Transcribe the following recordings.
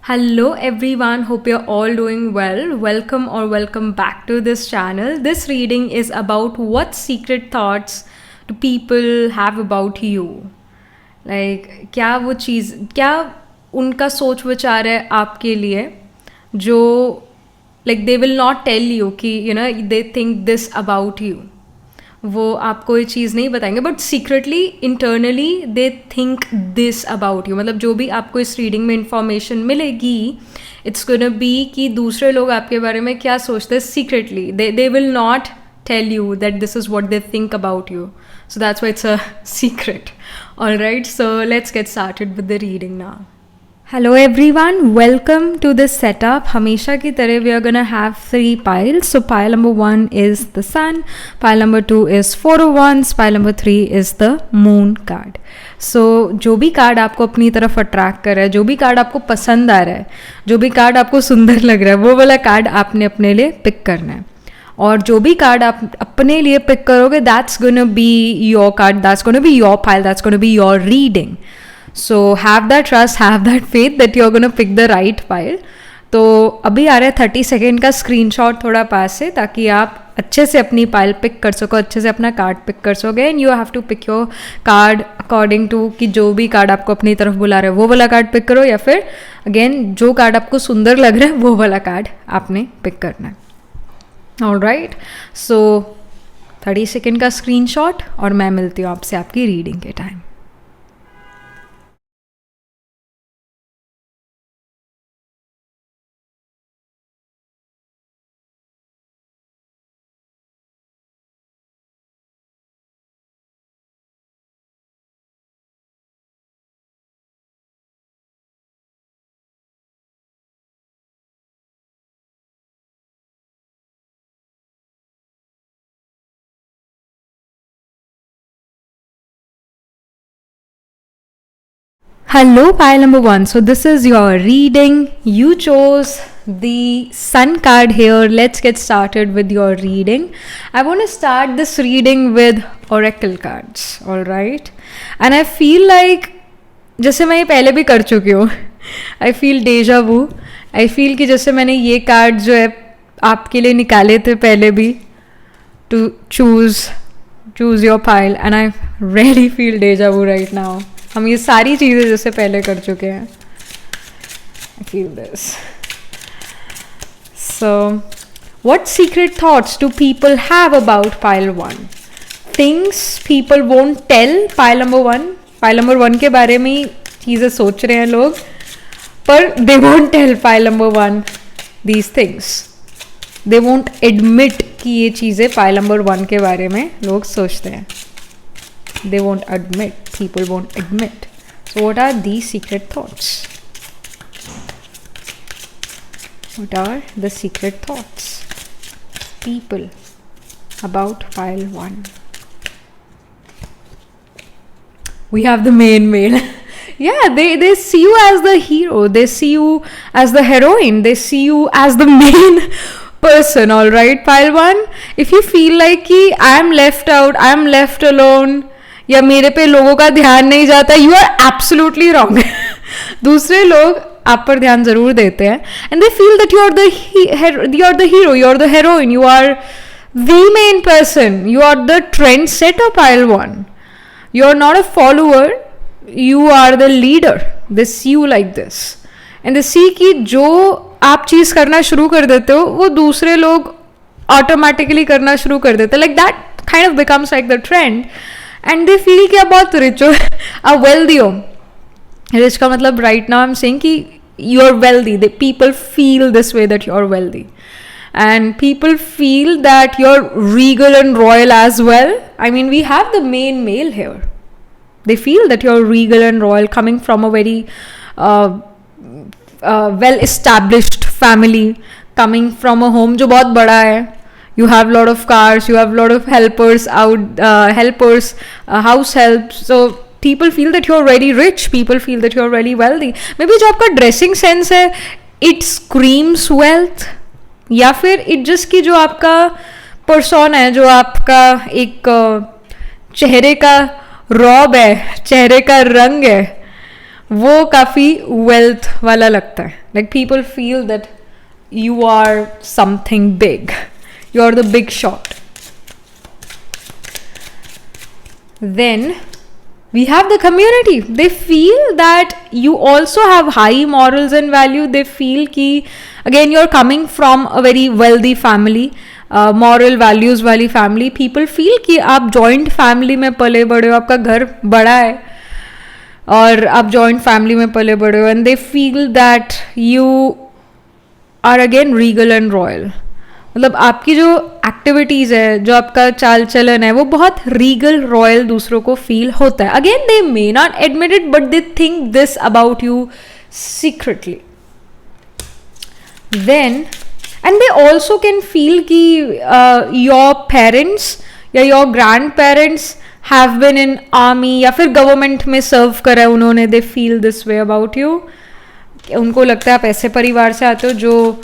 Hello everyone, hope you're all doing well. Welcome back to this channel. This reading is about what secret thoughts do people have about you. Like क्या उनका सोच विचार है आपके लिए जो they will not tell you कि they think this about you. वो आपको ये चीज़ नहीं बताएंगे but secretly internally they think this about you. मतलब जो भी आपको इस रीडिंग में इंफॉर्मेशन मिलेगी इट्स गोना बी कि दूसरे लोग आपके बारे में क्या सोचते हैं secretly. They will not tell you that this is what they think about you. So that's why it's a secret. Alright, so let's get started with the reading now. Hello everyone, welcome to this setup. हमेशा की तरह we are gonna have 3 piles. So pile number 1 is the sun, pile number 2 is 4 of wands, pile number 3 is the moon card. So जो भी card आपको अपनी तरफ attract कर रहा है, जो भी कार्ड आपको पसंद आ रहा है, जो भी कार्ड आपको सुंदर लग रहा है, वो वाला कार्ड आपने अपने लिए पिक करना है. और जो भी कार्ड आप अपने लिए पिक करोगे that's gonna be your card, that's gonna be your pile, that's gonna be your reading. So have that trust, have that faith that you're going to pick the right pile. तो अभी आ रहा है 30 second का screenshot थोड़ा पास से ताकि आप अच्छे से अपनी पाइल पिक कर सको, अच्छे से अपना कार्ड पिक कर सकोगे. And you have to pick your card according to कि जो भी कार्ड आपको अपनी तरफ बुला रहे हो वो वाला कार्ड पिक करो, या फिर अगेन जो कार्ड आपको सुंदर लग रहा है वो वाला कार्ड आपने पिक करना है. ऑलराइट, सो 30 सेकेंड का स्क्रीनशॉट और मैं मिलती हूँ आपसे आपकी रीडिंग के time. Hello, pile number 1. So this is your reading. You chose the sun card here. Let's get started with your reading. I want to start this reading with oracle cards. All right. And I feel like जैसे मैं ये पहले भी कर चुकी हूँ. I feel deja vu. I feel कि जैसे मैंने ये कार्ड जो है आपके लिए निकाले थे पहले भी to choose your pile, and I really feel deja vu right now. हम ये सारी चीज़ें जैसे पहले कर चुके हैं. I feel this. So, what secret thoughts do people have about pile 1? Things people won't tell pile number 1. Pile number 1 के बारे में ही चीज़ें सोच रहे हैं लोग, पर they won't tell pile number 1 these things. They won't admit कि ये चीज़ें pile number 1 के बारे में लोग सोचते हैं. They won't admit. People won't admit. So what are these secret thoughts? What are the secret thoughts? People about pile 1. We have the main male. Yeah, they see you as the hero. They see you as the heroine. They see you as the main person. All right, pile 1. If you feel like कि I am left out, I am left alone, या मेरे पे लोगों का ध्यान नहीं जाता, you are absolutely wrong. दूसरे लोग आप पर ध्यान जरूर देते हैं and they feel that you are the hero, you are the heroine, you are the main person, you are the trend setter pile 1. You are not a follower, you are the leader. They see you like this and they see कि जो आप चीज़ करना शुरू कर देते हो वो दूसरे लोग ऑटोमेटिकली करना शुरू कर देते हैं. Like that kind of becomes like the trend. And they feel कि आप बहुत रिच हो, आप वेल्दी हो. रिच का मतलब right now I am saying कि you are wealthy. The people feel this way that you are wealthy, and people feel that you are regal and royal as well. I mean we have the main male heir. They feel that you are regal and royal coming from a very well established family, coming from a home जो बहुत बड़ा है. You have lot of cars, you have lot of helpers out, house help. So people feel that you're very rich, people feel that you're very wealthy. Maybe जो आपका dressing sense है, it screams wealth, या फिर it just कि जो आपका persona है, जो आपका एक चेहरे का रौब है, चेहरे का रंग है, वो काफ़ी वेल्थ वाला लगता है. Like people feel that you are something big, you are the big shot. Then we have the community. They feel that you also have high morals and value. They feel ki again you're coming from a very wealthy family, moral values वाली family. People feel कि आप joint family में पले बड़े हो, आपका घर बड़ा है और आप joint family में पले बड़े हो, and they feel that you are again regal and royal. मतलब आपकी जो एक्टिविटीज़ है, जो आपका चाल चलन है, वो बहुत रीगल रॉयल दूसरों को फील होता है. Again they may not admit it but they think this about you secretly. Then and they also can feel कि योर पेरेंट्स या your grandparents have been in army या फिर government में serve करा है उन्होंने. They feel this way about you. उनको लगता है आप ऐसे परिवार से आते हो जो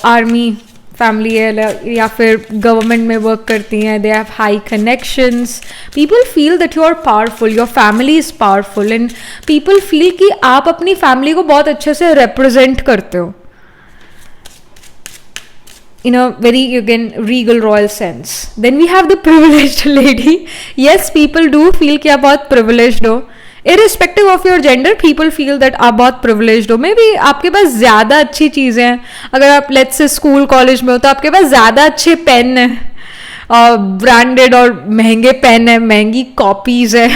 आर्मी फैमिली है या फिर गवर्नमेंट में वर्क करती हैं. They have high connections. People feel that you are powerful, your family is powerful, and people feel कि आप अपनी फैमिली को बहुत अच्छे से रिप्रेजेंट करते हो in a very again regal royal sense. Then we have the privileged lady. Yes, people do feel कि आप बहुत privileged हो. Irrespective of your gender, people feel that आप बहुत privileged हो. Maybe आपके पास ज़्यादा अच्छी चीज़ें हैं. अगर आप let's say स्कूल कॉलेज में हो तो आपके पास ज़्यादा अच्छे पेन हैं, ब्रांडेड और महंगे पेन है, महंगी कॉपीज़ है,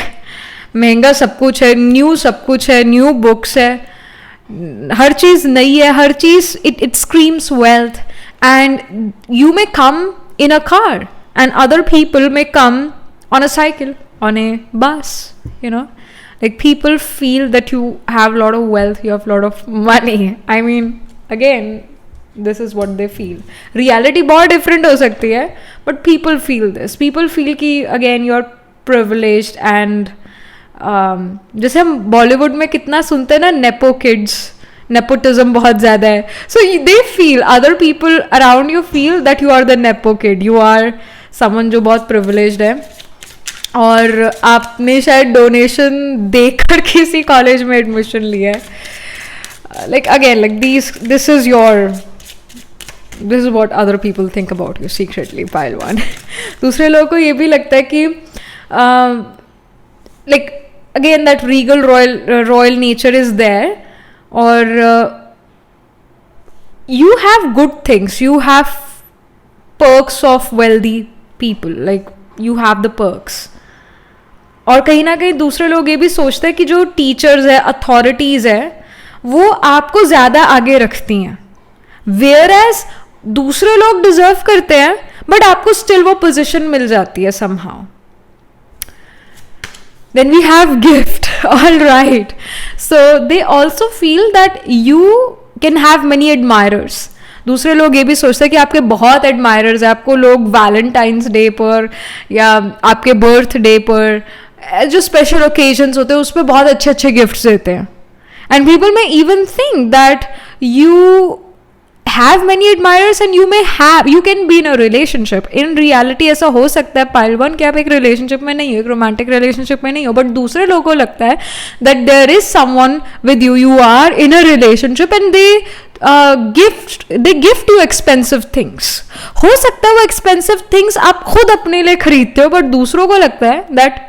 महंगा सब कुछ है, न्यू सब कुछ है, न्यू बुक्स है, हर चीज़ नई है, हर चीज़ it screams wealth. And you may come in a car and other people may come on a cycle, on a bus, you know. Like people feel that you have a lot of wealth, you have a lot of money. I mean, again, this is what they feel. Reality बहुत different हो सकती है, but people feel this. People feel कि again you're privileged and जैसे हम बॉलीवुड में कितना सुनते हैं ना, नेपो किड्स, नेपोटिज्म बहुत ज़्यादा है. So they feel, other people around you feel that you are the nepo kid, you are someone जो बहुत प्रिविलेज्ड है और आपने शायद डोनेशन देकर किसी कॉलेज में एडमिशन लिया है. Like again like this is what other people think about you secretly. Pile one. दूसरे लोगों को ये भी लगता है कि like again that regal royal nature is there. Or you have good things, you have perks of wealthy people, like you have the perks. और कहीं ना कहीं दूसरे लोग ये भी सोचते हैं कि जो टीचर्स है, अथॉरिटीज़ है, वो आपको ज़्यादा आगे रखती हैं, whereas दूसरे लोग डिजर्व करते हैं बट आपको स्टिल वो पोजीशन मिल जाती है somehow. Then we have gift. All right. So they also feel that you can have many admirers. दूसरे लोग ये भी सोचते हैं कि आपके बहुत एडमायरर्स हैं, आपको लोग वैलेंटाइंस डे पर या आपके बर्थडे पर जो स्पेशल ओकेजन्स होते हैं उस पर बहुत अच्छे अच्छे गिफ्ट्स देते हैं. एंड पीपल में even think that you have many admirers and you can be in a relationship. In reality ऐसा हो सकता है पाइल वन कि आप एक रिलेशनशिप में नहीं हो, एक रोमांटिक रिलेशनशिप में नहीं हो, बट दूसरे लोगों को लगता है that there is someone with you, you are in a relationship and they gift you expensive things. हो सकता है वो expensive things आप खुद अपने लिए खरीदते हो, बट दूसरों को लगता है that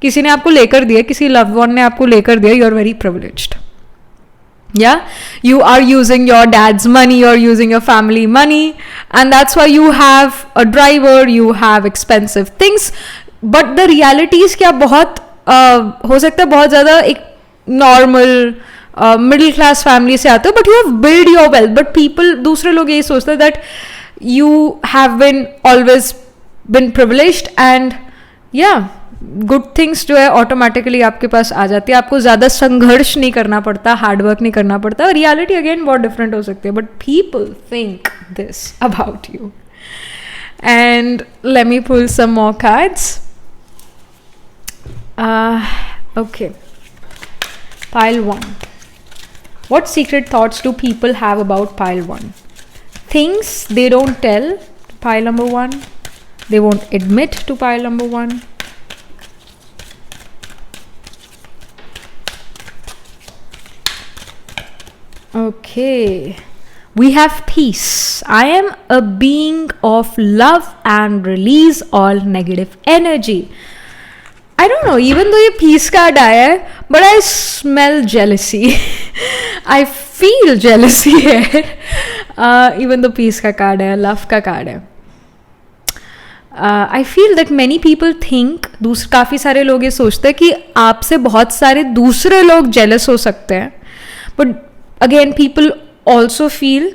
किसी ने आपको लेकर दिया, किसी loved one ने आपको लेकर दिया, you are very privileged. Yeah, you are using your dad's money, you're using your family money, and that's why you have a driver, you have expensive things. But the reality is कि आप बहुत हो सकता है बहुत ज़्यादा एक normal middle class family से आते हो, but you have built your wealth. But people, दूसरे लोग यही सोचते हैं that you have been always been privileged and yeah, good things जो है ऑटोमेटिकली आपके पास आ जाती है, आपको ज़्यादा संघर्ष नहीं करना पड़ता, हार्डवर्क नहीं करना पड़ता. रियलिटी अगेन बहुत डिफरेंट हो सकती है, but people think this about you. And let me pull some more cards. Okay, pile one. What secret thoughts do people have about pile one? Things they don't tell to pile number one. They won't admit to pile number one. Okay. We have peace. I am a being of love and release all negative energy. I don't know, even though ये peace card आया है, but I smell jealousy. I feel jealousy है. Even though peace का card है, love का card है. I feel that many people think, काफ़ी सारे लोग ये सोचते हैं कि आपसे बहुत सारे दूसरे लोग jealous हो सकते हैं. But again, people also feel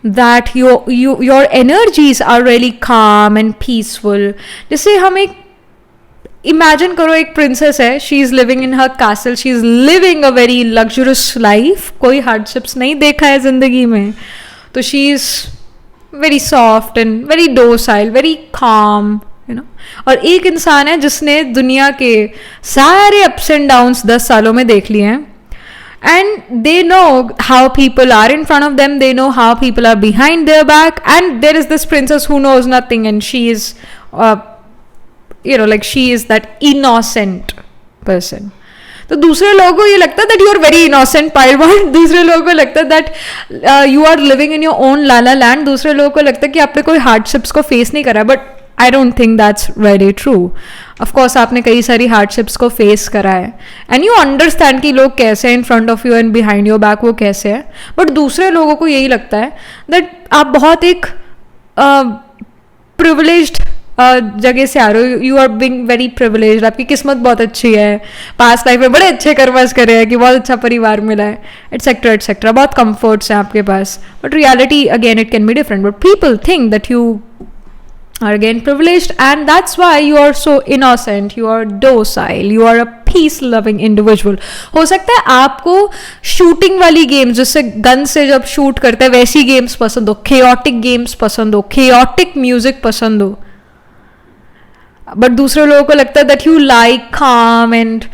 that your energies are really calm and peaceful. जैसे हम एक इमेजिन करो, एक प्रिंसेस है, she is living in her castle, she is living a very luxurious life, कोई हार्डशिप्स नहीं देखा है ज़िंदगी में, तो she is very soft and very docile, very calm, you know. और एक इंसान है जिसने दुनिया के सारे अप्स एंड डाउन्स 10 सालों में देख लिए हैं. And they know how people are in front of them, they know how people are behind their back, and there is this princess who knows nothing, and she is like she is that innocent person. तो दूसरे लोगों को ये लगता है that you are very innocent, Pahilwan. दूसरे लोगों को लगता है that you are living in your own la la land. दूसरे लोगों को लगता है कि आपने कोई hardships को face नहीं करा, but I don't think that's very true. Of course आपने कई सारी hardships को face करा है, and you understand कि लोग कैसे हैं in front of you and behind your back, वो कैसे है. but दूसरे लोगों को यही लगता है that आप बहुत एक privileged जगह से आ रहे हो, you are being very privileged, आपकी किस्मत बहुत अच्छी है, पास्ट लाइफ में बड़े अच्छे कर्मस करे हैं कि बहुत अच्छा परिवार मिला है, एटसेट्रा एटसेट्रा, बहुत कंफर्ट्स हैं आपके पास. But reality again it can be different. But people think that you are again privileged, and that's why you are so innocent, you are docile, you are a peace loving individual. हो सकता है आपको shooting वाली games, जिससे gun से जब shoot करते हैं वैसी गेम्स पसंद हो, chaotic गेम्स पसंद हो, chaotic म्यूजिक पसंद हो, बट दूसरे लोगों को लगता है that you like calm and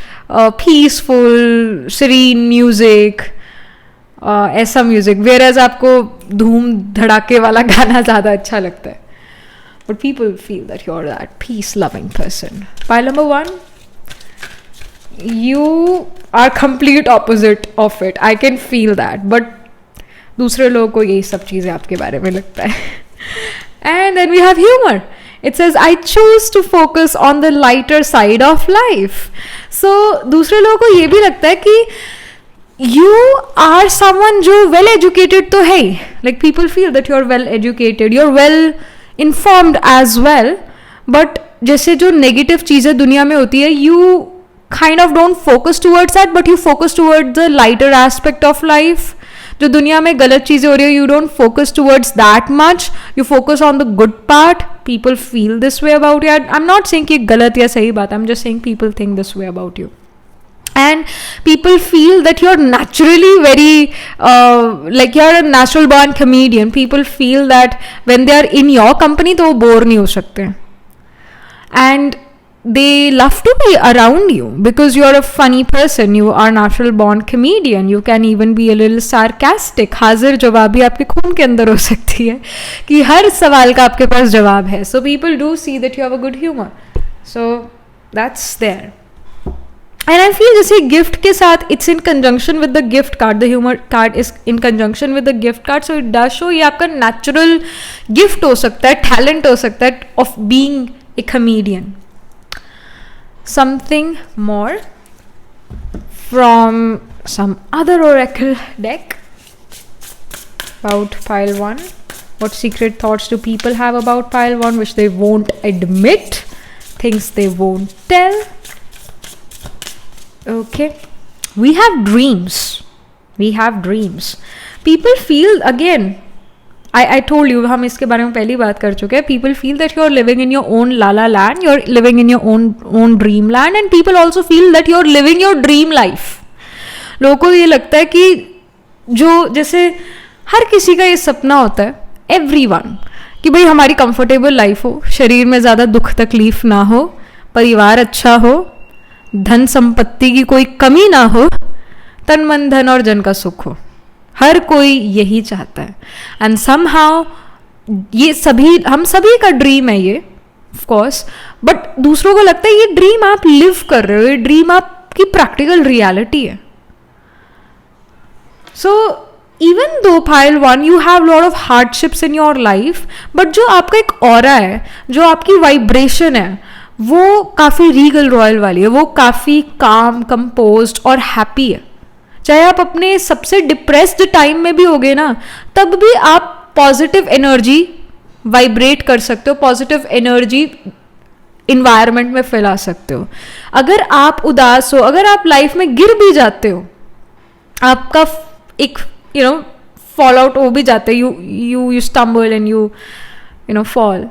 peaceful serene music, ऐसा म्यूजिक, whereas आपको धूम धड़ाके वाला गाना ज़्यादा अच्छा लगता है. But people feel that you're that peace-loving person. Pile number 1, you are complete opposite of it. I can feel that. But दूसरे लोगों को यही सब चीज़ें आपके बारे में लगता है. And then we have humor. It says, I choose to focus on the lighter side of life. So दूसरे लोगों को ये भी लगता है कि you are someone जो well educated तो है. Like people feel that you're well educated, you're well informed as well, but जैसे जो negative चीज़ें दुनिया में होती है, you kind of don't focus towards that, but you focus towards the lighter aspect of life. जो दुनिया में गलत चीज़ें हो रही है, you don't focus towards that much, you focus on the good part. People feel this way about you. I'm not saying कि गलत या सही बात, I'm just saying people think this way about you. And people feel that you're naturally very like you're a natural born comedian. People feel that when they are in your company तो वो bore नहीं हो सकते, and they love to be around you because you're a funny person, you are natural born comedian, you can even be a little sarcastic. हाजिर जवाबी आपके खून के अंदर हो सकती है कि हर सवाल का आपके पास जवाब है. So people do see that you have a good humor, so that's there. And I feel जैसे गिफ्ट के साथ it's in conjunction with the gift card, the humor card is in conjunction with the gift card, so it does show ये आपका natural gift हो सकता है, talent हो सकता है of being a comedian. Something more from some other oracle deck about pile 1. What secret thoughts do people have about pile 1 which they won't admit, things they won't tell? Okay, we have dreams. We have dreams. People feel, again, I told you, हम इसके बारे में पहली बात कर चुके हैं. People feel that you're living in your own la la land, you're living in your own dream land, and people also feel that you're living your dream life. लोगों को ये लगता है कि जो जैसे हर किसी का ये सपना होता है, everyone, कि भाई हमारी कंफर्टेबल लाइफ हो, शरीर में ज़्यादा दुख तकलीफ ना हो, परिवार अच्छा हो, धन संपत्ति की कोई कमी ना हो, तन मन धन और जन का सुख हो. हर कोई यही चाहता है. एंड समहाउ ये सभी, हम सभी का ड्रीम है ये, ऑफ कोर्स, बट दूसरों को लगता है ये ड्रीम आप लिव कर रहे हो, ये ड्रीम आपकी प्रैक्टिकल रियलिटी है. So even though pile one you have lot of hardships in your life, but जो आपका एक ऑरा है, जो आपकी वाइब्रेशन है, वो काफ़ी रीगल रॉयल वाली है, वो काफ़ी काम, कंपोज्ड और हैप्पी है. चाहे आप अपने सबसे डिप्रेस्ड टाइम में भी होगे ना, तब भी आप पॉजिटिव एनर्जी वाइब्रेट कर सकते हो, पॉजिटिव एनर्जी इन्वायरमेंट में फैला सकते हो. अगर आप उदास हो, अगर आप लाइफ में गिर भी जाते हो, आपका एक फॉल आउट हो भी जाते, you stumble and you fall,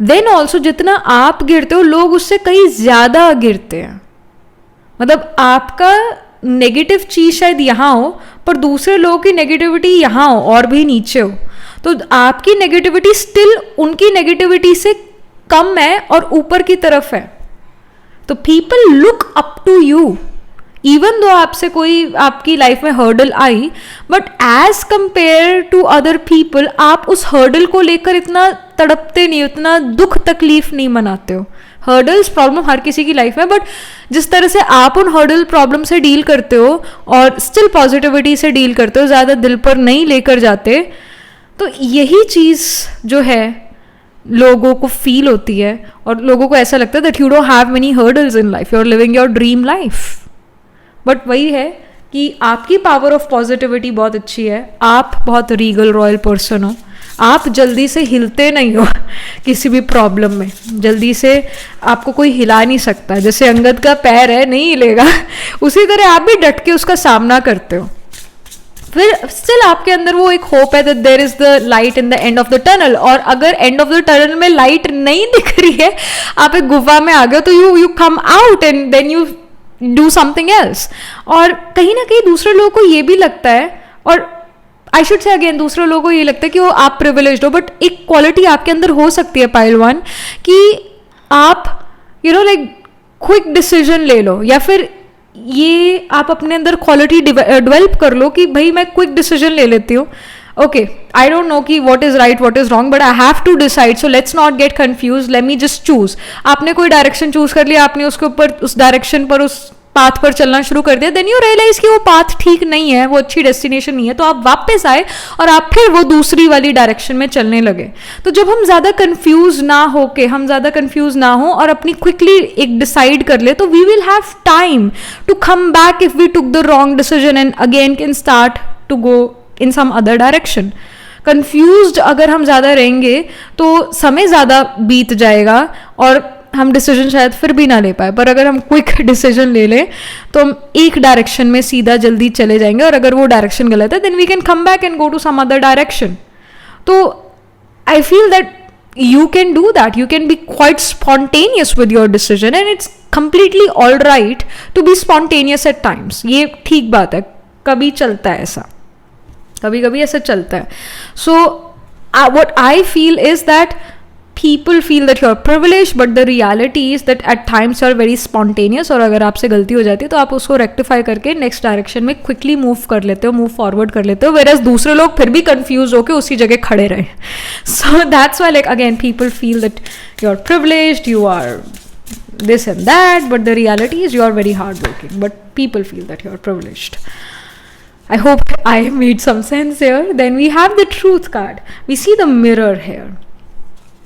then also जितना आप गिरते हो लोग उससे कहीं ज्यादा गिरते हैं. मतलब आपका नेगेटिव चीज शायद यहाँ हो, पर दूसरे लोगों की नेगेटिविटी यहाँ हो और भी नीचे हो, तो आपकी नेगेटिविटी स्टिल उनकी नेगेटिविटी से कम है और ऊपर की तरफ है. तो people look up to you even though आपसे कोई आपकी लाइफ में हर्डल आई, but as compare to other people आप उस हर्डल को लेकर इतना तड़पते नहीं, उतना दुख तकलीफ नहीं मनाते हो. हर्डल्स प्रॉब्लम हर किसी की लाइफ में, बट जिस तरह से आप उन हर्डल प्रॉब्लम से डील करते हो और स्टिल पॉजिटिविटी से डील करते हो, ज़्यादा दिल पर नहीं लेकर जाते, तो यही चीज़ जो है लोगों को फील होती है और लोगों को ऐसा लगता है that you don't have many hurdles in life, you are living your dream life. But वही है कि आपकी पावर ऑफ पॉजिटिविटी बहुत अच्छी है, आप बहुत रीगल रॉयल पर्सन हो, आप जल्दी से हिलते नहीं हो किसी भी प्रॉब्लम में, जल्दी से आपको कोई हिला नहीं सकता. जैसे अंगद का पैर है नहीं हिलेगा, उसी तरह आप भी डट के उसका सामना करते हो. फिर स्टिल आपके अंदर वो एक होप है that there is the light in the end of the tunnel. और अगर एंड ऑफ द टनल में लाइट नहीं दिख रही है, आप एक गुफा में आ गए, तो you come out and then you do something else. और कहीं ना कहीं दूसरे लोगों को ये भी लगता है, और आई शुड से अगेन दूसरे लोगों को ये लगता है कि वो आप प्रिविलेज्ड हो, बट एक क्वालिटी आपके अंदर हो सकती है पाइल वन, कि आप लाइक क्विक डिसीजन ले लो, या फिर ये आप अपने अंदर क्वालिटी डेवलप कर लो कि भाई मैं क्विक डिसीजन ले लेती हूँ. ओके, आई डोंट नो कि what is right what is wrong, but I have to decide, so let's not get confuse, let me just choose. आपने कोई डायरेक्शन चूज कर लिया, आपने उसके ऊपर उस डायरेक्शन पर उस पाथ पर चलना शुरू कर दिया, देन यू रियलाइज कि वो पाथ ठीक नहीं है, वो अच्छी डेस्टिनेशन नहीं है, तो आप वापस आए और आप फिर वो दूसरी वाली डायरेक्शन में चलने लगे. तो जब हम ज़्यादा कंफ्यूज ना हो और अपनी क्विकली एक डिसाइड कर ले, तो we will have time to come back if we took the wrong decision and again can start to go in some other direction. Confused अगर हम ज़्यादा रहेंगे तो समय ज़्यादा बीत जाएगा और हम डिसीजन शायद फिर भी ना ले पाए. पर अगर हम क्विक डिसीजन ले लें तो हम एक डायरेक्शन में सीधा जल्दी चले जाएंगे, और अगर वो डायरेक्शन गलत है then we can come back and go to some other direction. तो I feel that you can do that, you can be quite spontaneous with your decision and it's completely all right to be spontaneous at times. ये ठीक बात है, कभी चलता है ऐसा, कभी कभी ऐसा चलता है. So what I feel is that people feel that you're privileged, but the reality is that at times you're very spontaneous, और अगर आपसे गलती हो जाती है तो आप उसको रेक्टिफाई करके नेक्स्ट डायरेक्शन में क्विकली मूव कर लेते हो, मूव फॉरवर्ड कर लेते हो, वेरएज दूसरे लोग फिर भी कंफ्यूज होकर उसी जगह खड़े रहे. So that's why like again people feel that you are privileged, you are this and that, but the reality is you are very hardworking, but people feel that you are privileged. I hope I made some sense here. Then we have the truth card. We see the mirror here.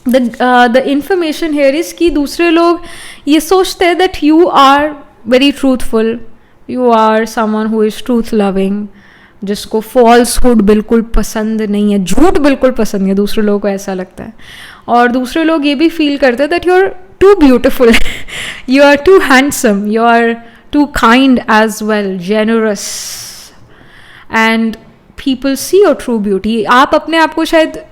The information here is कि दूसरे लोग ये सोचते हैं that you are very truthful, you are someone who is truth loving, जिसको falsehood बिल्कुल पसंद नहीं है, झूठ बिल्कुल पसंद नहीं है, दूसरे लोगों को ऐसा लगता है. और दूसरे लोग ये भी फील करते हैं that you are too beautiful, you are too handsome, you are too kind as well, generous, and people see your true beauty. आप अपने आप को शायद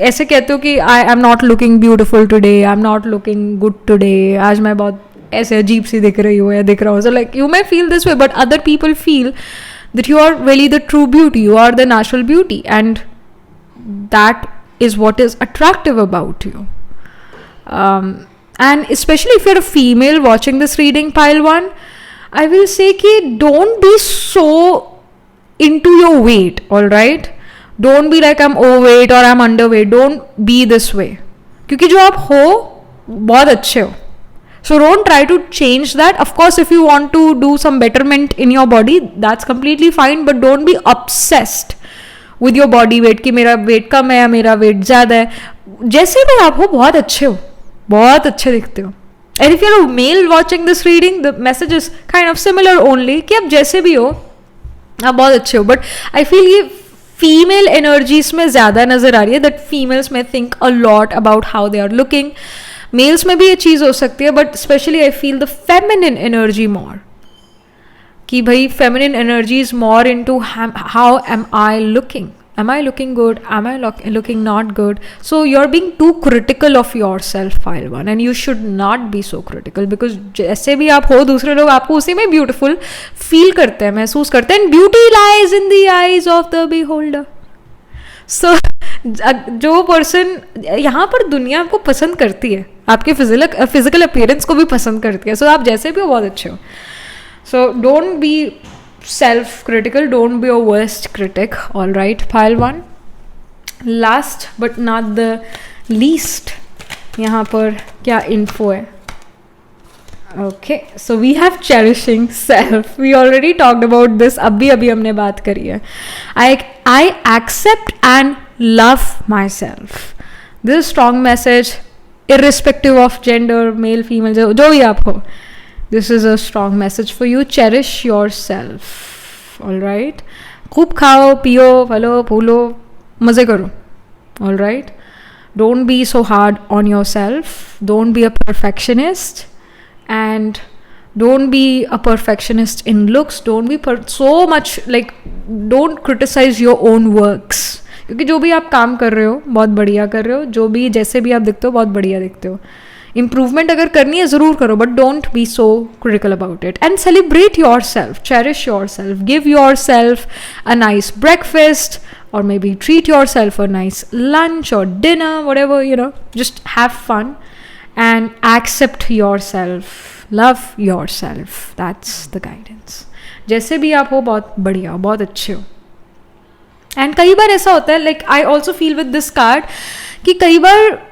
ऐसे कहते हो कि I am not looking beautiful today, I am not looking good today, आज मैं बहुत ऐसे अजीब सी दिख रही हूँ या दिख रहा हूँ. So like you may feel this way, but other people feel that you are really the true beauty, you are the natural beauty, and that is what is attractive about you. And specially if you are a female watching this reading pile one, I will say कि don't be so into your weight, all right? Don't be like I'm overweight or I'm underweight. Don't be this way. क्योंकि जो आप हो बहुत अच्छे हो. So don't try to change that. Of course, if you want to do some betterment in your body, that's completely fine. But don't be obsessed with your body weight, कि मेरा wait कम है या मेरा वेट ज़्यादा है, जैसे भी आप हो बहुत अच्छे हो, बहुत अच्छे दिखते हो. And if you are a male watching this reading, the message is kind of similar only, कि आप जैसे भी हो आप बहुत अच्छे हो. बट आई फील ये फीमेल एनर्जीज में ज़्यादा नज़र आ रही है, दैट फीमेल्स में think a lot about how they are looking. Males में भी ये चीज़ हो सकती है, but specially I feel the feminine energy more, कि भाई feminine energy is more into how am I looking, am I looking good, am I looking not good. So you're being too critical of yourself, pile 1, and you should not be so critical, because जैसे भी आप हो दूसरे लोग आपको उसी में beautiful feel करते हैं, महसूस करते हैं. And beauty lies in the eyes of the beholder. सो जो पर्सन यहाँ पर दुनिया आपको पसंद करती है, आपके फिजिकल अपीयरेंस को भी पसंद करती है. सो आप जैसे भी हो बहुत अच्छे हो. So don't be self-critical, don't be your worst critic. All right, pile 1. Last but not the least, यहाँ पर क्या info है? Okay, so we have cherishing self. We already talked about this. अभी हमने बात करी है. I accept and love myself. This is strong message, irrespective of gender, male, female, जो भी आप हो. This is a strong message for you. Cherish yourself. All right. खूब खाओ पियो फलो फूलो मज़े करो. All right. Don't be so hard on yourself. Don't be a perfectionist. And don't be a perfectionist in looks. Don't be so much like, don't criticize your own works. क्योंकि जो भी आप काम कर रहे हो बहुत बढ़िया कर रहे हो, जो भी जैसे भी आप दिखते हो बहुत बढ़िया दिखते हो. इम्प्रूवमेंट अगर करनी है ज़रूर करो, but don't be so critical about it. And celebrate your self, cherish your self, give your self a nice breakfast, or maybe treat yourself a nice lunch or dinner, whatever, you know, just have fun and accept yourself, love yourself. That's the guidance. जैसे भी आप हो बहुत बढ़िया हो, बहुत अच्छे हो. एंड कई बार ऐसा होता है, like I also feel with this card, कि कई बार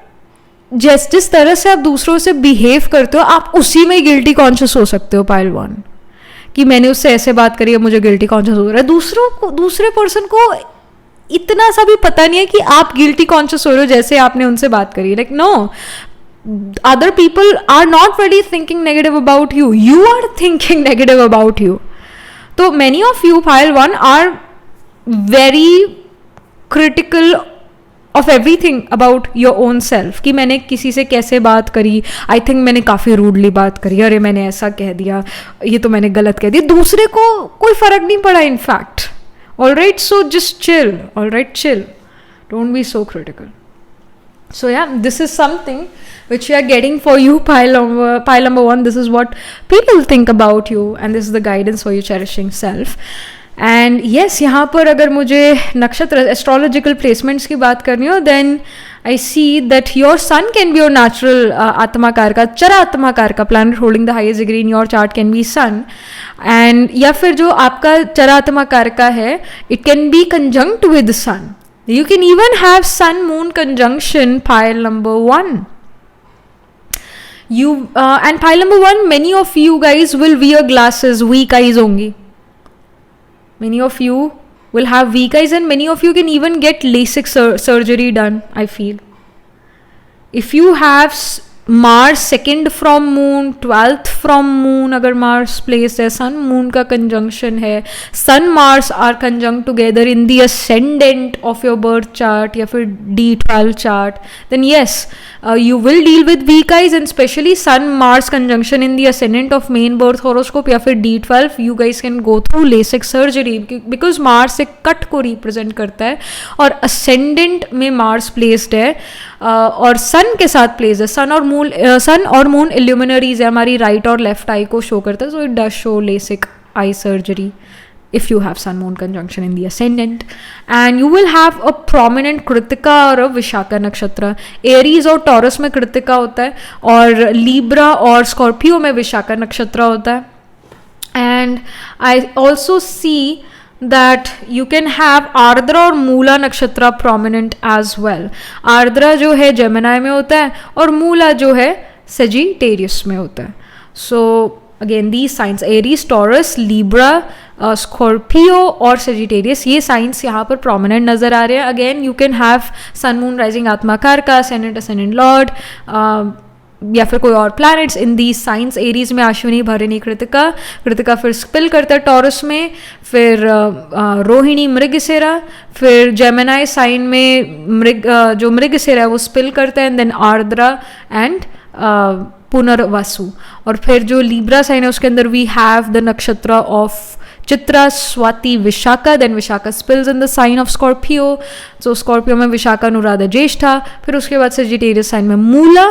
जिस तरह से आप दूसरों से बिहेव करते हो आप उसी में गिल्टी कॉन्शियस हो सकते हो. पाइल 1, कि मैंने उससे ऐसे बात करी है, मुझे गिल्टी कॉन्शियस हो रहा है. दूसरे पर्सन को इतना सा भी पता नहीं है कि आप गिल्टी कॉन्शियस हो रहे हो जैसे आपने उनसे बात करी. Like no, other people are not really thinking negative about you. You are thinking negative about you. So many of you, pile 1, are very critical of everything about your own self. कि मैंने किसी से कैसे बात करी, I think मैंने काफ़ी rudely बात करी, अरे मैंने ऐसा कह दिया, ये तो मैंने गलत कह दिया. दूसरे को कोई फ़र्क नहीं पड़ा in fact. All right, so just chill. All right, chill. Don't be so critical. So yeah, this is something which we are getting for you, pile number 1. This is what people think about you, and this is the guidance for you cherishing self. And yes, यहाँ पर अगर मुझे नक्षत्र astrological placements की बात करनी हो, then I see that your sun can be your natural आत्माकार का, चरा आत्माकार का planet holding the highest degree in your chart can be sun. And या फिर जो आपका चरा आत्माकार का है, it can be conjunct with sun. You can even have sun-moon conjunction, pile number 1. And pile number 1, many of you guys will wear glasses, weak eyes only. Many of you will have weak eyes, and many of you can even get LASIK surgery done, I feel. If you have Mars 2nd from moon, 12th from moon, अगर Mars placed है, Sun moon का conjunction है, Sun Mars are conjunct together in the ascendant of your birth chart या फिर D12 chart, then yes, you will deal with weak eyes, and especially Sun Mars conjunction in the ascendant of main birth horoscope या फिर D12, you guys can go through LASIK surgery because Mars एक cut को represent करता है और ascendant में Mars placed है और Sun के साथ placed है. सन और मून इल्यूमिनरीज है, हमारी राइट और लेफ्ट आई को शो करता है. So it does show LASIK eye surgery if you have sun moon conjunction in the ascendant. And you will have a prominent Kritika और विशाखा नक्षत्र. एरीज और टॉरस में कृतिका होता है और लीब्रा और स्कॉर्पियो में विशाखा नक्षत्र होता है. And I also see that you can have Ardra और मूला नक्षत्र prominent as well. आर्द्रा जो है जेमिनाई में होता है और मूला जो है सेजिटेरियस में होता है. So again these signs Aries, Taurus, Libra, Scorpio और सेजिटेरियस, ये साइंस यहाँ पर प्रोमिनेंट नजर आ रहे हैं. Again you can have sun moon rising आत्माकार का, असेंडेंट असेंडेंट लॉर्ड, या फिर कोई और planets in the signs. Aries में अश्विनी, भरणी, कृतिका. कृतिका फिर स्पिल करता है टॉरस में, फिर रोहिणी, मृगशिरा, फिर जेमिनाई साइन में जो मृगशिरा है वो स्पिल करता है, and then Ardra and Punarvasu. और फिर जो लिब्रा साइन है उसके अंदर we have the nakshatra of Chitra, Swati, Vishakha. Then Vishakha spills in the sign of Scorpio. So Scorpio में विशाखा, अनुराधा, ज्येष्ठा. फिर उसके बाद सेजिटेरियस साइन में मूला,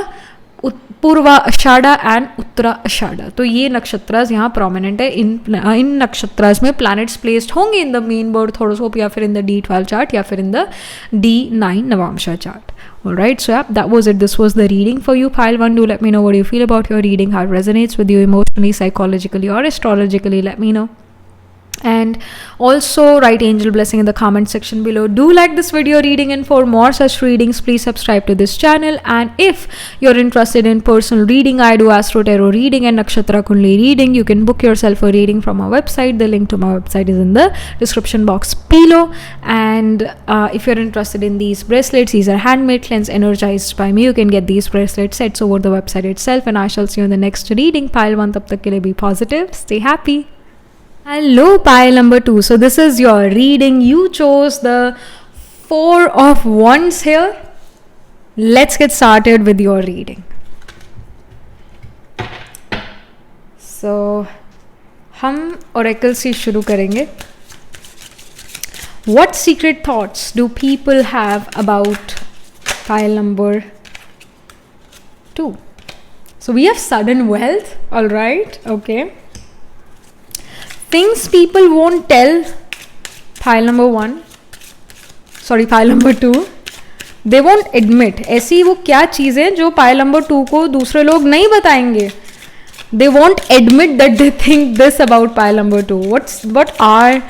पूर्वा आषाढ़ा एंड उत्तरा आषाढ़ा. तो ये नक्षत्रास यहाँ प्रोमिनेंट है. इन नक्षत्रास में प्लैनेट्स प्लेस्ड होंगे in the main birth horoscope, या फिर इन द D12 चार्ट, या फिर in the D9 Navamsa chart. Alright, so yeah, that was it. This was the reading for you, pile 1. Do let me know what you feel about your reading, how it resonates with you emotionally, psychologically, or astrologically. Let me know. And also write angel blessing in the comment section below. Do like this video reading, and for more such readings please subscribe to this channel. And if you're interested in personal reading, I do astro tarot reading and nakshatra kundli reading. You can book yourself a reading from our website. The link to my website is in the description box below. And if you're interested in these bracelets, these are handmade, cleansed, energized by me. You can get these bracelet sets over the website itself. And I shall see you in the next reading. Pile 1, tab tak ke liye be positive, stay happy. Hello, pile number 2. So this is your reading. You chose the 4 of Wands here. Let's get started with your reading. So हम oracle से शुरू करेंगे. What secret thoughts do people have about pile number 2? So we have sudden wealth. All right. Okay. Things people won't tell, pile number 1, sorry pile number 2, they won't admit. ऐसी वो क्या चीज़ें जो pile number 2 को दूसरे लोग नहीं बताएंगे. They won't admit that they think this about pile number 2. What are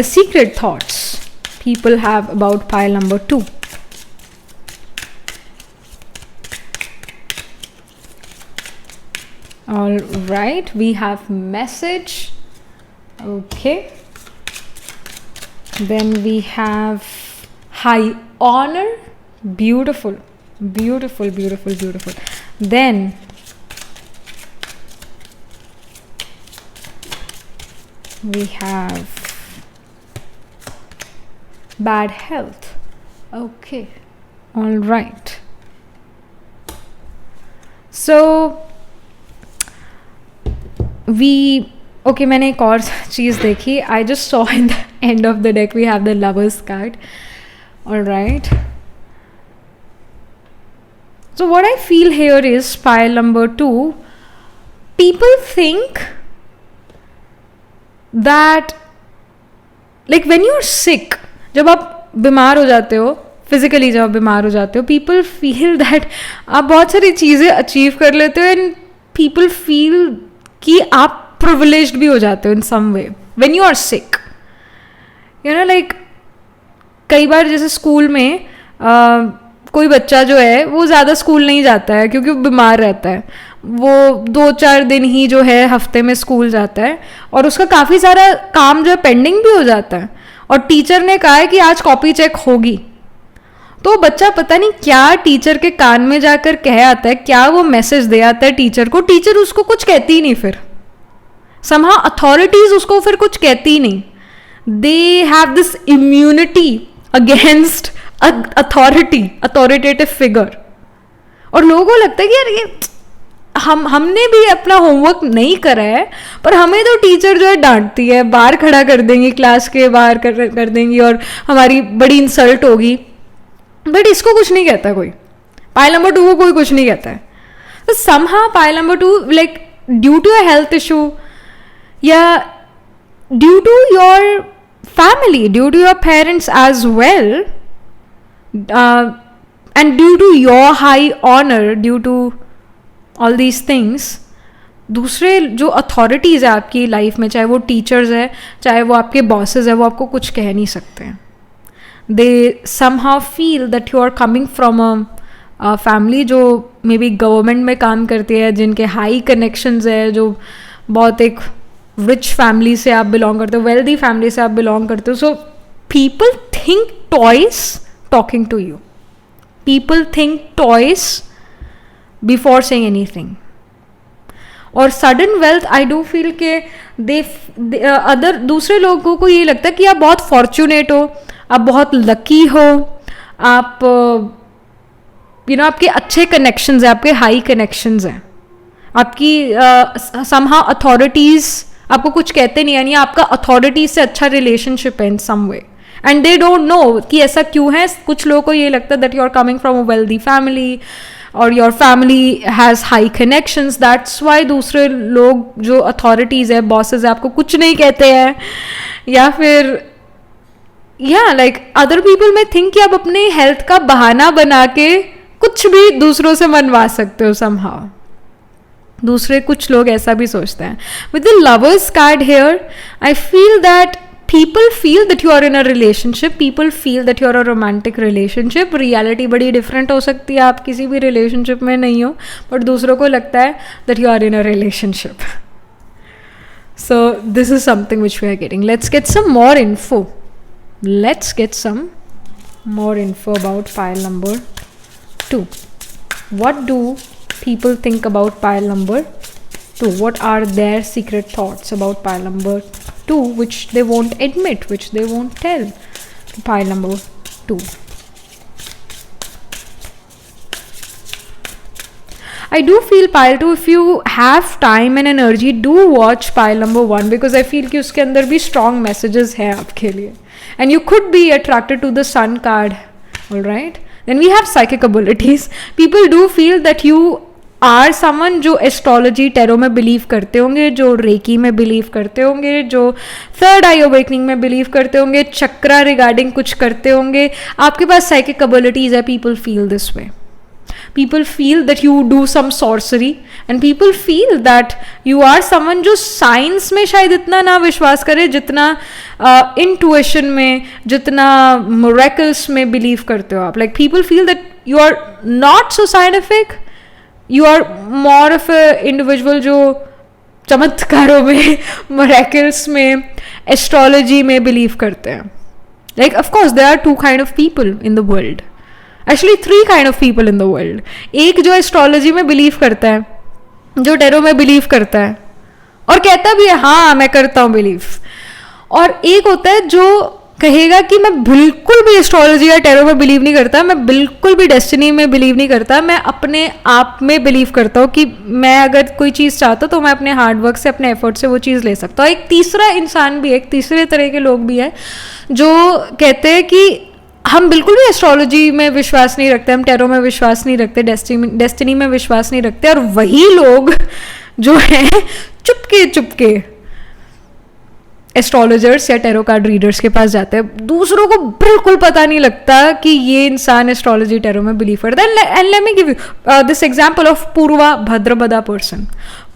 the secret thoughts people have about pile number 2? All right, we have message. Okay, then we have high honor. Beautiful, beautiful, beautiful, beautiful. Then we have bad health. Okay, all right. So okay, मैंने एक और चीज़ देखी. I just saw in the end of the deck we have the Lovers card. All right. So what I feel here is pile number 2. People think that like when you're sick, जब आप बीमार हो जाते हो, physically जब आप बीमार हो जाते हो, people feel that आप बहुत सारी चीज़ें अचीव कर लेते हो, and people feel कि आप privileged भी हो जाते हो in some way when you are sick. You know, like कई बार जैसे स्कूल में कोई बच्चा जो है वो ज़्यादा स्कूल नहीं जाता है क्योंकि वो बीमार रहता है. वो 2-4 दिन ही जो है हफ्ते में स्कूल जाता है, और उसका काफ़ी सारा काम जो है पेंडिंग भी हो जाता है, और टीचर ने कहा है कि आज कॉपी चेक होगी. तो बच्चा पता नहीं क्या टीचर के कान में जाकर कह आता है, क्या वो मैसेज दे आता है टीचर को. टीचर उसको कुछ कहती ही नहीं. फिर somehow authorities उसको फिर कुछ कहती ही नहीं. They have this immunity against authoritative figure. और लोगों को लगता है कि यार ये हमने भी अपना होमवर्क नहीं करा है, पर हमें तो टीचर जो है डांटती है, बाहर खड़ा कर देंगी, क्लास के बाहर कर देंगी, और हमारी बड़ी इंसल्ट होगी. बट इसको कुछ नहीं कहता कोई. पाइल नंबर 2 को कोई कुछ नहीं कहता है. तो somehow pile number 2 like due to a health issue, yeah, due to your family, due to your parents as well, and due to your high honor, due to all these things, दूसरे जो authorities है आपकी life में, चाहे वो teachers है, चाहे वो आपके बॉसेस है, वो आपको कुछ कह नहीं सकते हैं. They somehow feel that you are coming from family जो मे बी गवर्नमेंट में काम करती है, जिनके हाई कनेक्शंस है, जो बहुत एक रिच फैमिली से आप बिलोंग करते हो, वेल्दी फैमिली से आप बिलोंग करते हो. So people think twice talking to you. People think twice before saying anything. और sudden wealth, I do feel के अदर दूसरे लोगों को ये लगता है कि आप बहुत फॉर्चुनेट हो, आप बहुत लकी हो, आप आपके अच्छे कनेक्शंस हैं, आपके हाई कनेक्शंस हैं, आपकी समहाउ अथॉरिटीज आपको कुछ कहते नहीं, यानी आपका अथॉरिटी से अच्छा रिलेशनशिप है इन सम वे. एंड दे डोंट नो कि ऐसा क्यों है. कुछ लोगों को ये लगता है that you are coming from a wealthy family और your family has high connections, that's why दूसरे लोग जो अथॉरिटीज़ है, बॉसेज है, आपको कुछ नहीं कहते हैं. या फिर लाइक अदर पीपल में थिंक कि आप अपने हेल्थ का बहाना बना के कुछ भी दूसरों से मनवा सकते हो समहाउ. दूसरे कुछ लोग ऐसा भी सोचते हैं. With the lovers card here, I feel that people feel that you are in a relationship, people feel that you are a romantic relationship. reality बड़ी different हो सकती है, आप किसी भी relationship में नहीं हो, but दूसरों को लगता है that you are in a relationship. So this is something which we are getting. Let's get some more info. Let's get some more info about pile number 2. What do people think about pile number 2? What are their secret thoughts about pile number 2, which they won't admit, which they won't tell to pile number 2? I do feel pile 2, if you have time and energy, do watch pile number 1, because I feel कि उसके अंदर भी strong messages हैं आपके लिए. And you could be attracted to the sun card, alright? Then we have psychic abilities. People do feel that you are someone जो astrology tarot में believe करते होंगे, जो रेकी में बिलीव करते होंगे, जो थर्ड आई अवेकनिंग में बिलीव करते होंगे, चक्रा रिगार्डिंग कुछ करते होंगे. आपके पास साइकिक एबिलिटीज है. People feel this way. People feel that you do some sorcery, and people feel that you are someone जो साइंस में शायद इतना ना विश्वास करे जितना इंटुइशन में, जितना मिरेकल्स में बिलीव करते हो आप. Like people feel that you are not so scientific, you are more of a individual जो चमत्कारों में, मिरेकल्स में, एस्ट्रोलॉजी में बिलीव करते हैं. Like of course there are 2 kind of people in the world, actually 3 kind of people in the world. एक जो astrology में बिलीव करता है, जो टेरो में बिलीव करता है और कहता भी है हाँ मैं करता हूँ बिलीव, और एक होता है जो कहेगा कि मैं बिल्कुल भी एस्ट्रोलॉजी या टेरो में बिलीव नहीं करता, मैं बिल्कुल भी डेस्टिनी में बिलीव नहीं करता, मैं अपने आप में बिलीव करता हूँ कि मैं अगर कोई चीज़ चाहता तो मैं अपने हार्डवर्क से, अपने एफर्ट से वो चीज़ ले सकता हूँ. एक तीसरा इंसान भी है, एक तीसरे तरह के लोग भी हैं जो कहते हैं कि हम बिल्कुल भी एस्ट्रोलॉजी में विश्वास नहीं रखते, हम टेरो में विश्वास नहीं रखते, डेस्टिनी में विश्वास नहीं रखते, और वही लोग जो हैं चुपके चुपके एस्ट्रोलॉजर्स या टेरो कार्ड रीडर्स के पास जाते हैं. दूसरों को बिल्कुल पता नहीं लगता कि ये इंसान एस्ट्रोलॉजी टेरो में बिलीव करता है. And let me give you this example of Purva Bhadrapada person.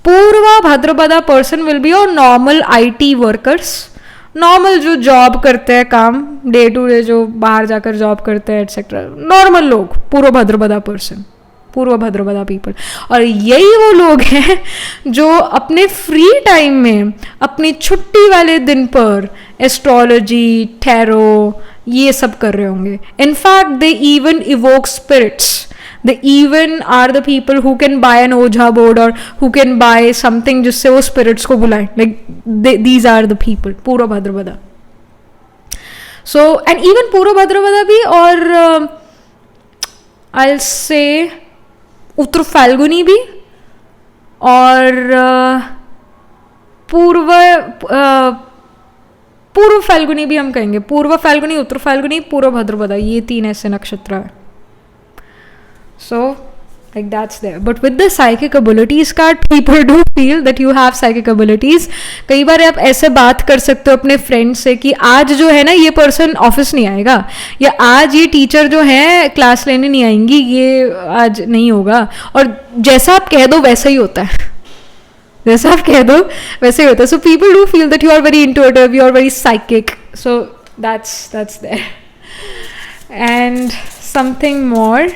Purva Bhadrapada person will be your normal IT workers, normal जो जॉब करते हैं, काम डे टू डे जो बाहर जाकर जॉब करते हैं एटसेट्रा, नॉर्मल लोग, पूर्व भद्रपदा पर्सन, पूर्व भद्रपदा पीपल. और यही वो लोग हैं जो अपने फ्री टाइम में, अपनी छुट्टी वाले दिन पर एस्ट्रोलॉजी, टैरो ये सब कर रहे होंगे. In fact they even evoke spirits. They even are the people who can buy an Oja board or who can buy something जिससे वो spirits को बुलाएं. Like these are the people. पूर्व भद्रपदा. So and even पूर्व भद्रपदा भी, और I'll say उत्तर फाल्गुनी भी, और पूर्व फाल्गुनी भी हम कहेंगे. पूर्व फाल्गुनी, उत्तर फाल्गुनी, पूर्व भद्रपदा, ये 3 ऐसे नक्षत्र है. So like that's there. But with the psychic abilities card, people do feel that you have psychic abilities. कई बार आप ऐसे बात कर सकते हो अपने फ्रेंड से कि आज जो है ना ये पर्सन ऑफिस नहीं आएगा, या आज ये टीचर जो है क्लास लेने नहीं आएंगी, ये आज नहीं होगा, और जैसा आप कह दो वैसा ही होता है. जैसा आप कह दो वैसे ही होता है. So people do feel that you are very intuitive, you are very psychic. So that's there. And something more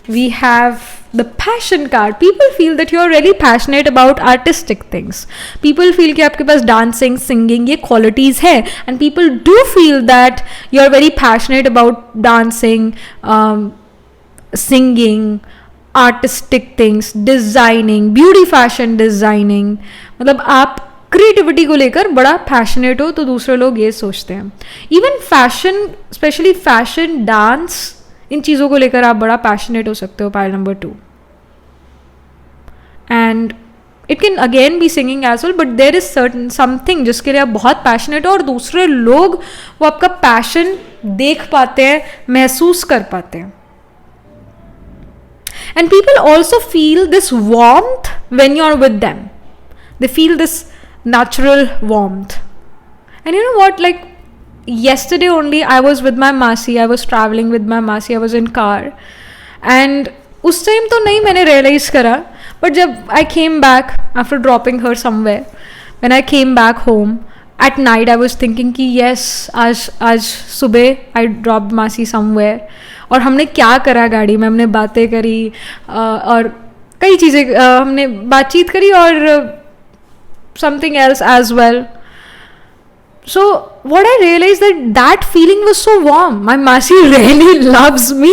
we have the passion card. People feel that you are really passionate about artistic things. People feel कि आपके पास dancing, singing ये qualities है, and people do feel that you are very passionate about dancing, singing, artistic things, designing, beauty fashion designing. मतलब आप creativity को लेकर बड़ा passionate हो, तो दूसरे लोग ये सोचते हैं. Even fashion, specially fashion, dance, इन चीज़ों को लेकर आप बड़ा पैशनेट हो सकते हो. Pile number 2. And it can again be singing as well, but there is certain something जिसके लिए आप बहुत पैशनेट हो और दूसरे लोग वो आपका पैशन देख पाते हैं, महसूस कर पाते हैं. And people also feel this warmth when you are with them. They feel this natural warmth. And you know what, like yesterday only I was with my masi, I was traveling with my masi, I was in car, and उस time तो नहीं मैंने realize करा, but जब I came back after dropping her somewhere, when I came back home at night I was thinking कि yes, आज सुबह I dropped मासी somewhere, और हमने क्या करा गाड़ी में, हमने बातें करी और कई चीज़ें हमने बातचीत करी और something else as well. So what I realized that feeling was so warm. My masi really loves me.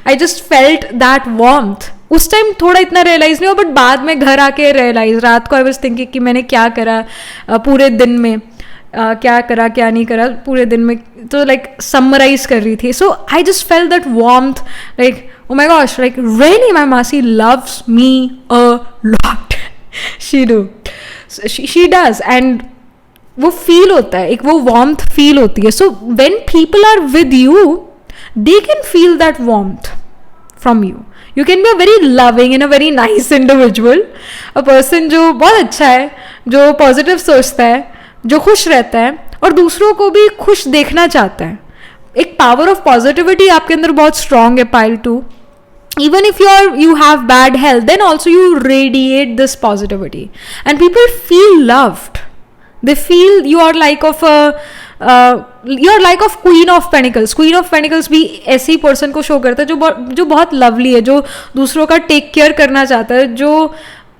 I just felt that warmth. उस टाइम थोड़ा इतना रियलाइज नहीं हुआ, बट बाद में घर आके रियलाइज. रात को आई वॉज थिंकिंग कि मैंने क्या करा पूरे दिन में, क्या करा क्या नहीं करा पूरे दिन में, तो लाइक समराइज कर रही थी. So I just felt that warmth, like oh my gosh, like really my masi loves me a lot. She do, she does, and वो फील होता है, एक वो वार्मथ फील होती है. So when people are with you they can feel that warmth from you. You can be a very loving and a very nice individual, a person जो बहुत अच्छा है, जो पॉजिटिव सोचता है, जो खुश रहता है और दूसरों को भी खुश देखना चाहता है. एक पावर ऑफ पॉजिटिविटी आपके अंदर बहुत स्ट्रांग है. Pile 2, even if you have bad health, then also you radiate this positivity and people feel loved. They feel you are like of queen of pentacles. Queen of pentacles भी ऐसे ही person को show करता है जो बहुत lovely है, जो दूसरों का टेक केयर करना चाहता है, जो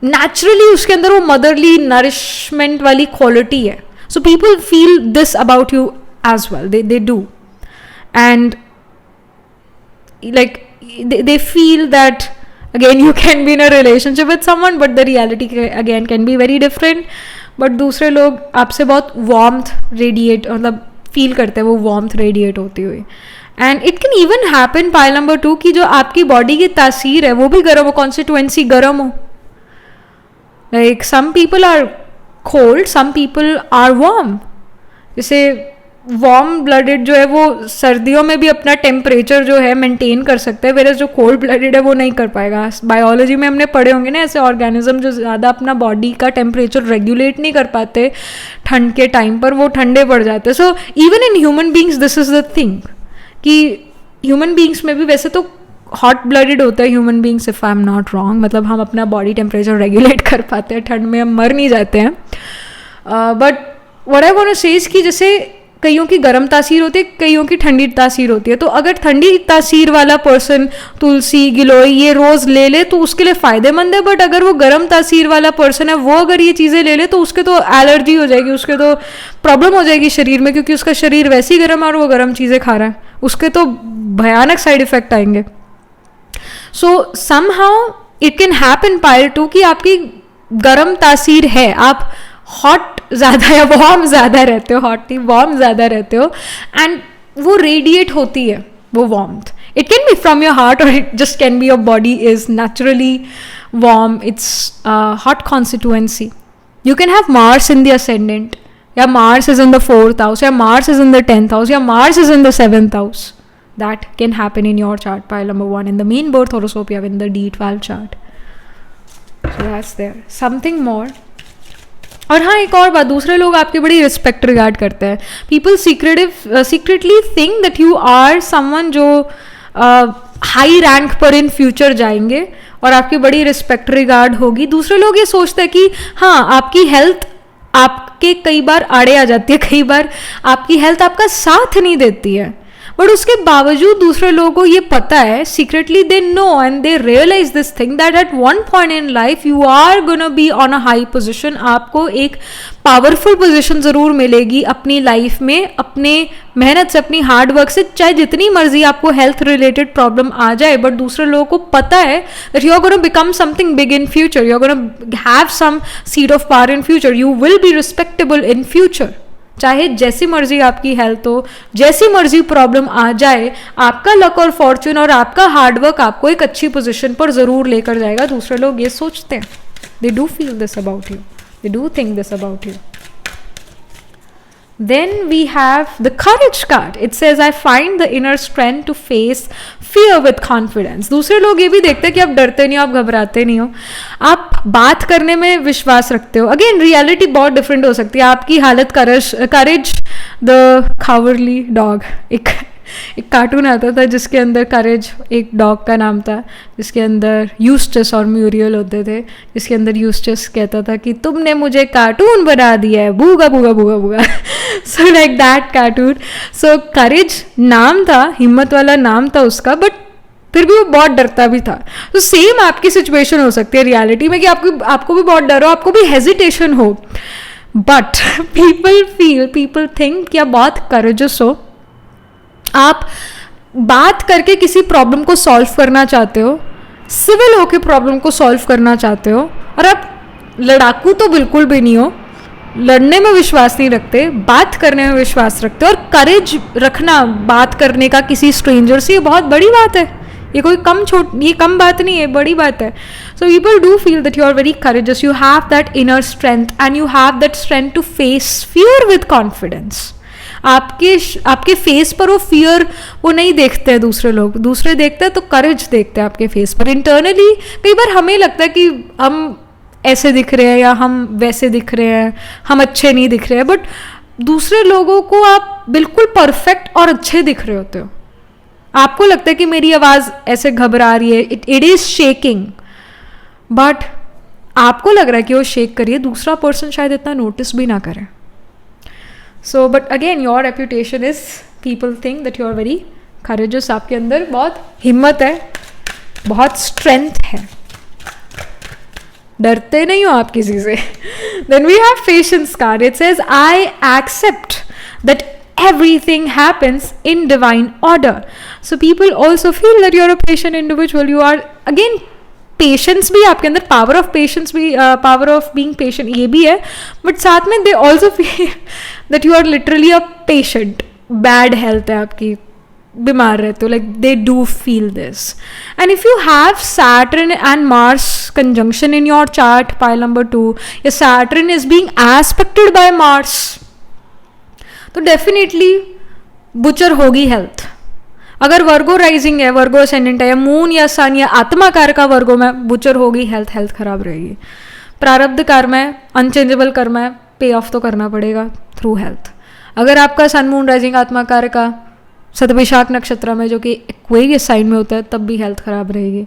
नेचुरली उसके अंदर वो मदरली नरिशमेंट वाली क्वालिटी है. So people feel this about you as well. they do. And like they feel that again you can be in a relationship with someone, but the reality again can be very different. but दूसरे लोग आपसे बहुत warmth radiate, मतलब feel करते हैं वो warmth radiate होती हुई. And it can even happen, pile number 2, कि जो आपकी बॉडी की तासीर है वो भी गर्म हो, कॉन्स्टिट्यूएंसी गर्म हो. Like some people are cold, some people are warm. जैसे वार्म ब्लडेड जो है वो सर्दियों में भी अपना टेम्परेचर जो है मेंटेन कर सकता है, वेरस जो कोल्ड ब्लडेड है वो नहीं कर पाएगा. बायोलॉजी में हमने पढ़े होंगे ना ऐसे ऑर्गेनिज्म जो ज़्यादा अपना बॉडी का टेम्परेचर रेगुलेट नहीं कर पाते ठंड के टाइम पर, वो ठंडे पड़ जाते. So even in human beings this is the thing कि ह्यूमन बींग्स में भी वैसे तो हॉट ब्लडेड होता है human beings, if I am not wrong, मतलब हम अपना बॉडी टेम्परेचर रेगुलेट कर पाते हैं, ठंड में हम मर नहीं जाते हैं. But what I want to say is कि जैसे कईयों की गर्म तासीर होती है, कईयों की ठंडी तासीर होती है. तो अगर ठंडी तासीर वाला पर्सन तुलसी, गिलोय ये रोज़ ले ले तो उसके लिए फ़ायदेमंद है. बट अगर वो गर्म तासीर वाला पर्सन है, वो अगर ये चीज़ें ले ले तो उसके तो एलर्जी हो जाएगी, उसके तो प्रॉब्लम हो जाएगी शरीर में, क्योंकि उसका शरीर वैसे ही गर्म है और वो गर्म चीज़ें खा रहा है, उसके तो भयानक साइड इफ़ेक्ट आएंगे. सो somehow it can happen, pile 2, कि आपकी गर्म तासीर है, आप हॉट ज़्यादा या वार्म ज़्यादा रहते हो, हॉट नहीं वार्म ज़्यादा रहते हो, एंड वो रेडिएट होती है वो warmth. It can be from your heart और it just can be your body is naturally warm. It's hot constituency. You can have Mars in the ascendant, या Mars is in the 4th house, या Mars is in the 10th house, या Mars is in the 7th house. That can happen in your chart, pile number 1, in the main birth horoscope, you have in the D12 chart. So that's there. Something more. और हाँ, एक और बात, दूसरे लोग आपकी बड़ी रिस्पेक्ट रिगार्ड करते हैं. People secretly think that you are someone जो हाई रैंक पर इन फ्यूचर जाएंगे और आपकी बड़ी रिस्पेक्ट रिगार्ड होगी. दूसरे लोग ये सोचते हैं कि हाँ, आपकी हेल्थ आपके कई बार आड़े आ जाती है, कई बार आपकी हेल्थ आपका साथ नहीं देती है, बट उसके बावजूद दूसरे लोगों को ये पता है, secretly they know and they realise this thing that at one point in life you are gonna be on a high position. आपको एक पावरफुल पोजिशन ज़रूर मिलेगी अपनी लाइफ में, अपने मेहनत से, अपनी हार्ड वर्क से. चाहे जितनी मर्जी आपको हेल्थ रिलेटेड प्रॉब्लम आ जाए, बट दूसरे लोगों को पता है that you are gonna become something big in future, you are gonna have some seat of power in future, you will be respectable in future. चाहे जैसी मर्जी आपकी हेल्थ हो, जैसी मर्जी प्रॉब्लम आ जाए, आपका लक और फॉर्च्यून और आपका हार्डवर्क आपको एक अच्छी पोजीशन पर ज़रूर लेकर जाएगा. दूसरे लोग ये सोचते हैं. दे do feel this about you, they do think this about you. Then we have the courage card. It says, I find the inner strength to face fear with confidence. दूसरे लोग ये भी देखते हैं कि आप डरते नहीं हो, आप घबराते नहीं हो, आप बात करने में विश्वास रखते हो. अगेन रियलिटी बहुत डिफरेंट हो सकती है. आपकी हालत करेज द कावर्डली डॉग, एक कार्टून आता था जिसके अंदर करेज एक डॉग का नाम था, जिसके अंदर यूस्टस और म्यूरियल होते थे, जिसके अंदर यूस्टस कहता था कि तुमने मुझे कार्टून बना दिया है, booga booga booga booga. So like that cartoon. So Courage नाम था, हिम्मत वाला नाम था उसका, बट फिर भी वो बहुत डरता भी था. तो सेम आपकी सिचुएशन हो सकती है रियलिटी में कि आपको भी बहुत डर हो, आपको भी हेजिटेशन हो, बट पीपल थिंक कि आप बहुत करेजस हो, आप बात करके किसी प्रॉब्लम को सॉल्व करना चाहते हो, सिविल होकर प्रॉब्लम को सॉल्व करना चाहते हो, और आप लड़ाकू तो बिल्कुल भी नहीं हो, लड़ने में विश्वास नहीं रखते, बात करने में विश्वास रखते हो. और करेज रखना बात करने का किसी स्ट्रेंजर से, ये बहुत बड़ी बात है. ये कोई ये कम बात नहीं है, बड़ी बात है. So people do feel that you are very courageous, you have that inner strength and you have that strength to face fear with confidence. आपके फेस पर वो फियर वो नहीं देखते हैं दूसरे लोग, दूसरे देखते हैं तो करेज देखते हैं आपके फेस पर. इंटरनली कई बार हमें लगता है कि हम ऐसे दिख रहे हैं या हम वैसे दिख रहे हैं, हम अच्छे नहीं दिख रहे हैं, बट दूसरे लोगों को आप बिल्कुल परफेक्ट और अच्छे दिख रहे होते हो. आपको लगता है कि मेरी आवाज़ ऐसे घबरा रही है, इट इज़ शेकिंग, बट आपको लग रहा है कि वो शेक करिए, दूसरा पर्सन शायद इतना नोटिस भी ना करे. So, but again, your reputation is, people think that you are very courageous. आपके अंदर बहुत हिम्मत है, बहुत strength है, डरते नहीं हो आप किसी से. Then we have patience card. It says, I accept that everything happens in divine order. So people also feel that you are a patient individual. You are, again, patience भी आपके अंदर, पावर ऑफ पेशेंस भी, power of being patient ये भी है, but साथ में they also feel that you are literally a patient. Bad health है आपकी, बीमार रहते हो, like they do feel this. And if you have Saturn and Mars conjunction in your chart, pile number 2, या Saturn is being aspected by Mars, तो definitely बुचर होगी health. अगर वर्गो राइजिंग है, वर्गो असेंडेंट है, या मून या सन या आत्माकार का वर्गो में बुचर होगी, हेल्थ खराब रहेगी. प्रारब्ध कर्म है, अनचेंजेबल कर्म है, पे ऑफ तो करना पड़ेगा थ्रू हेल्थ. अगर आपका सन मून राइजिंग आत्माकार का शतभिषाक नक्षत्र में, जो कि एक्वेरियस साइन में होता है, तब भी हेल्थ खराब रहेगी.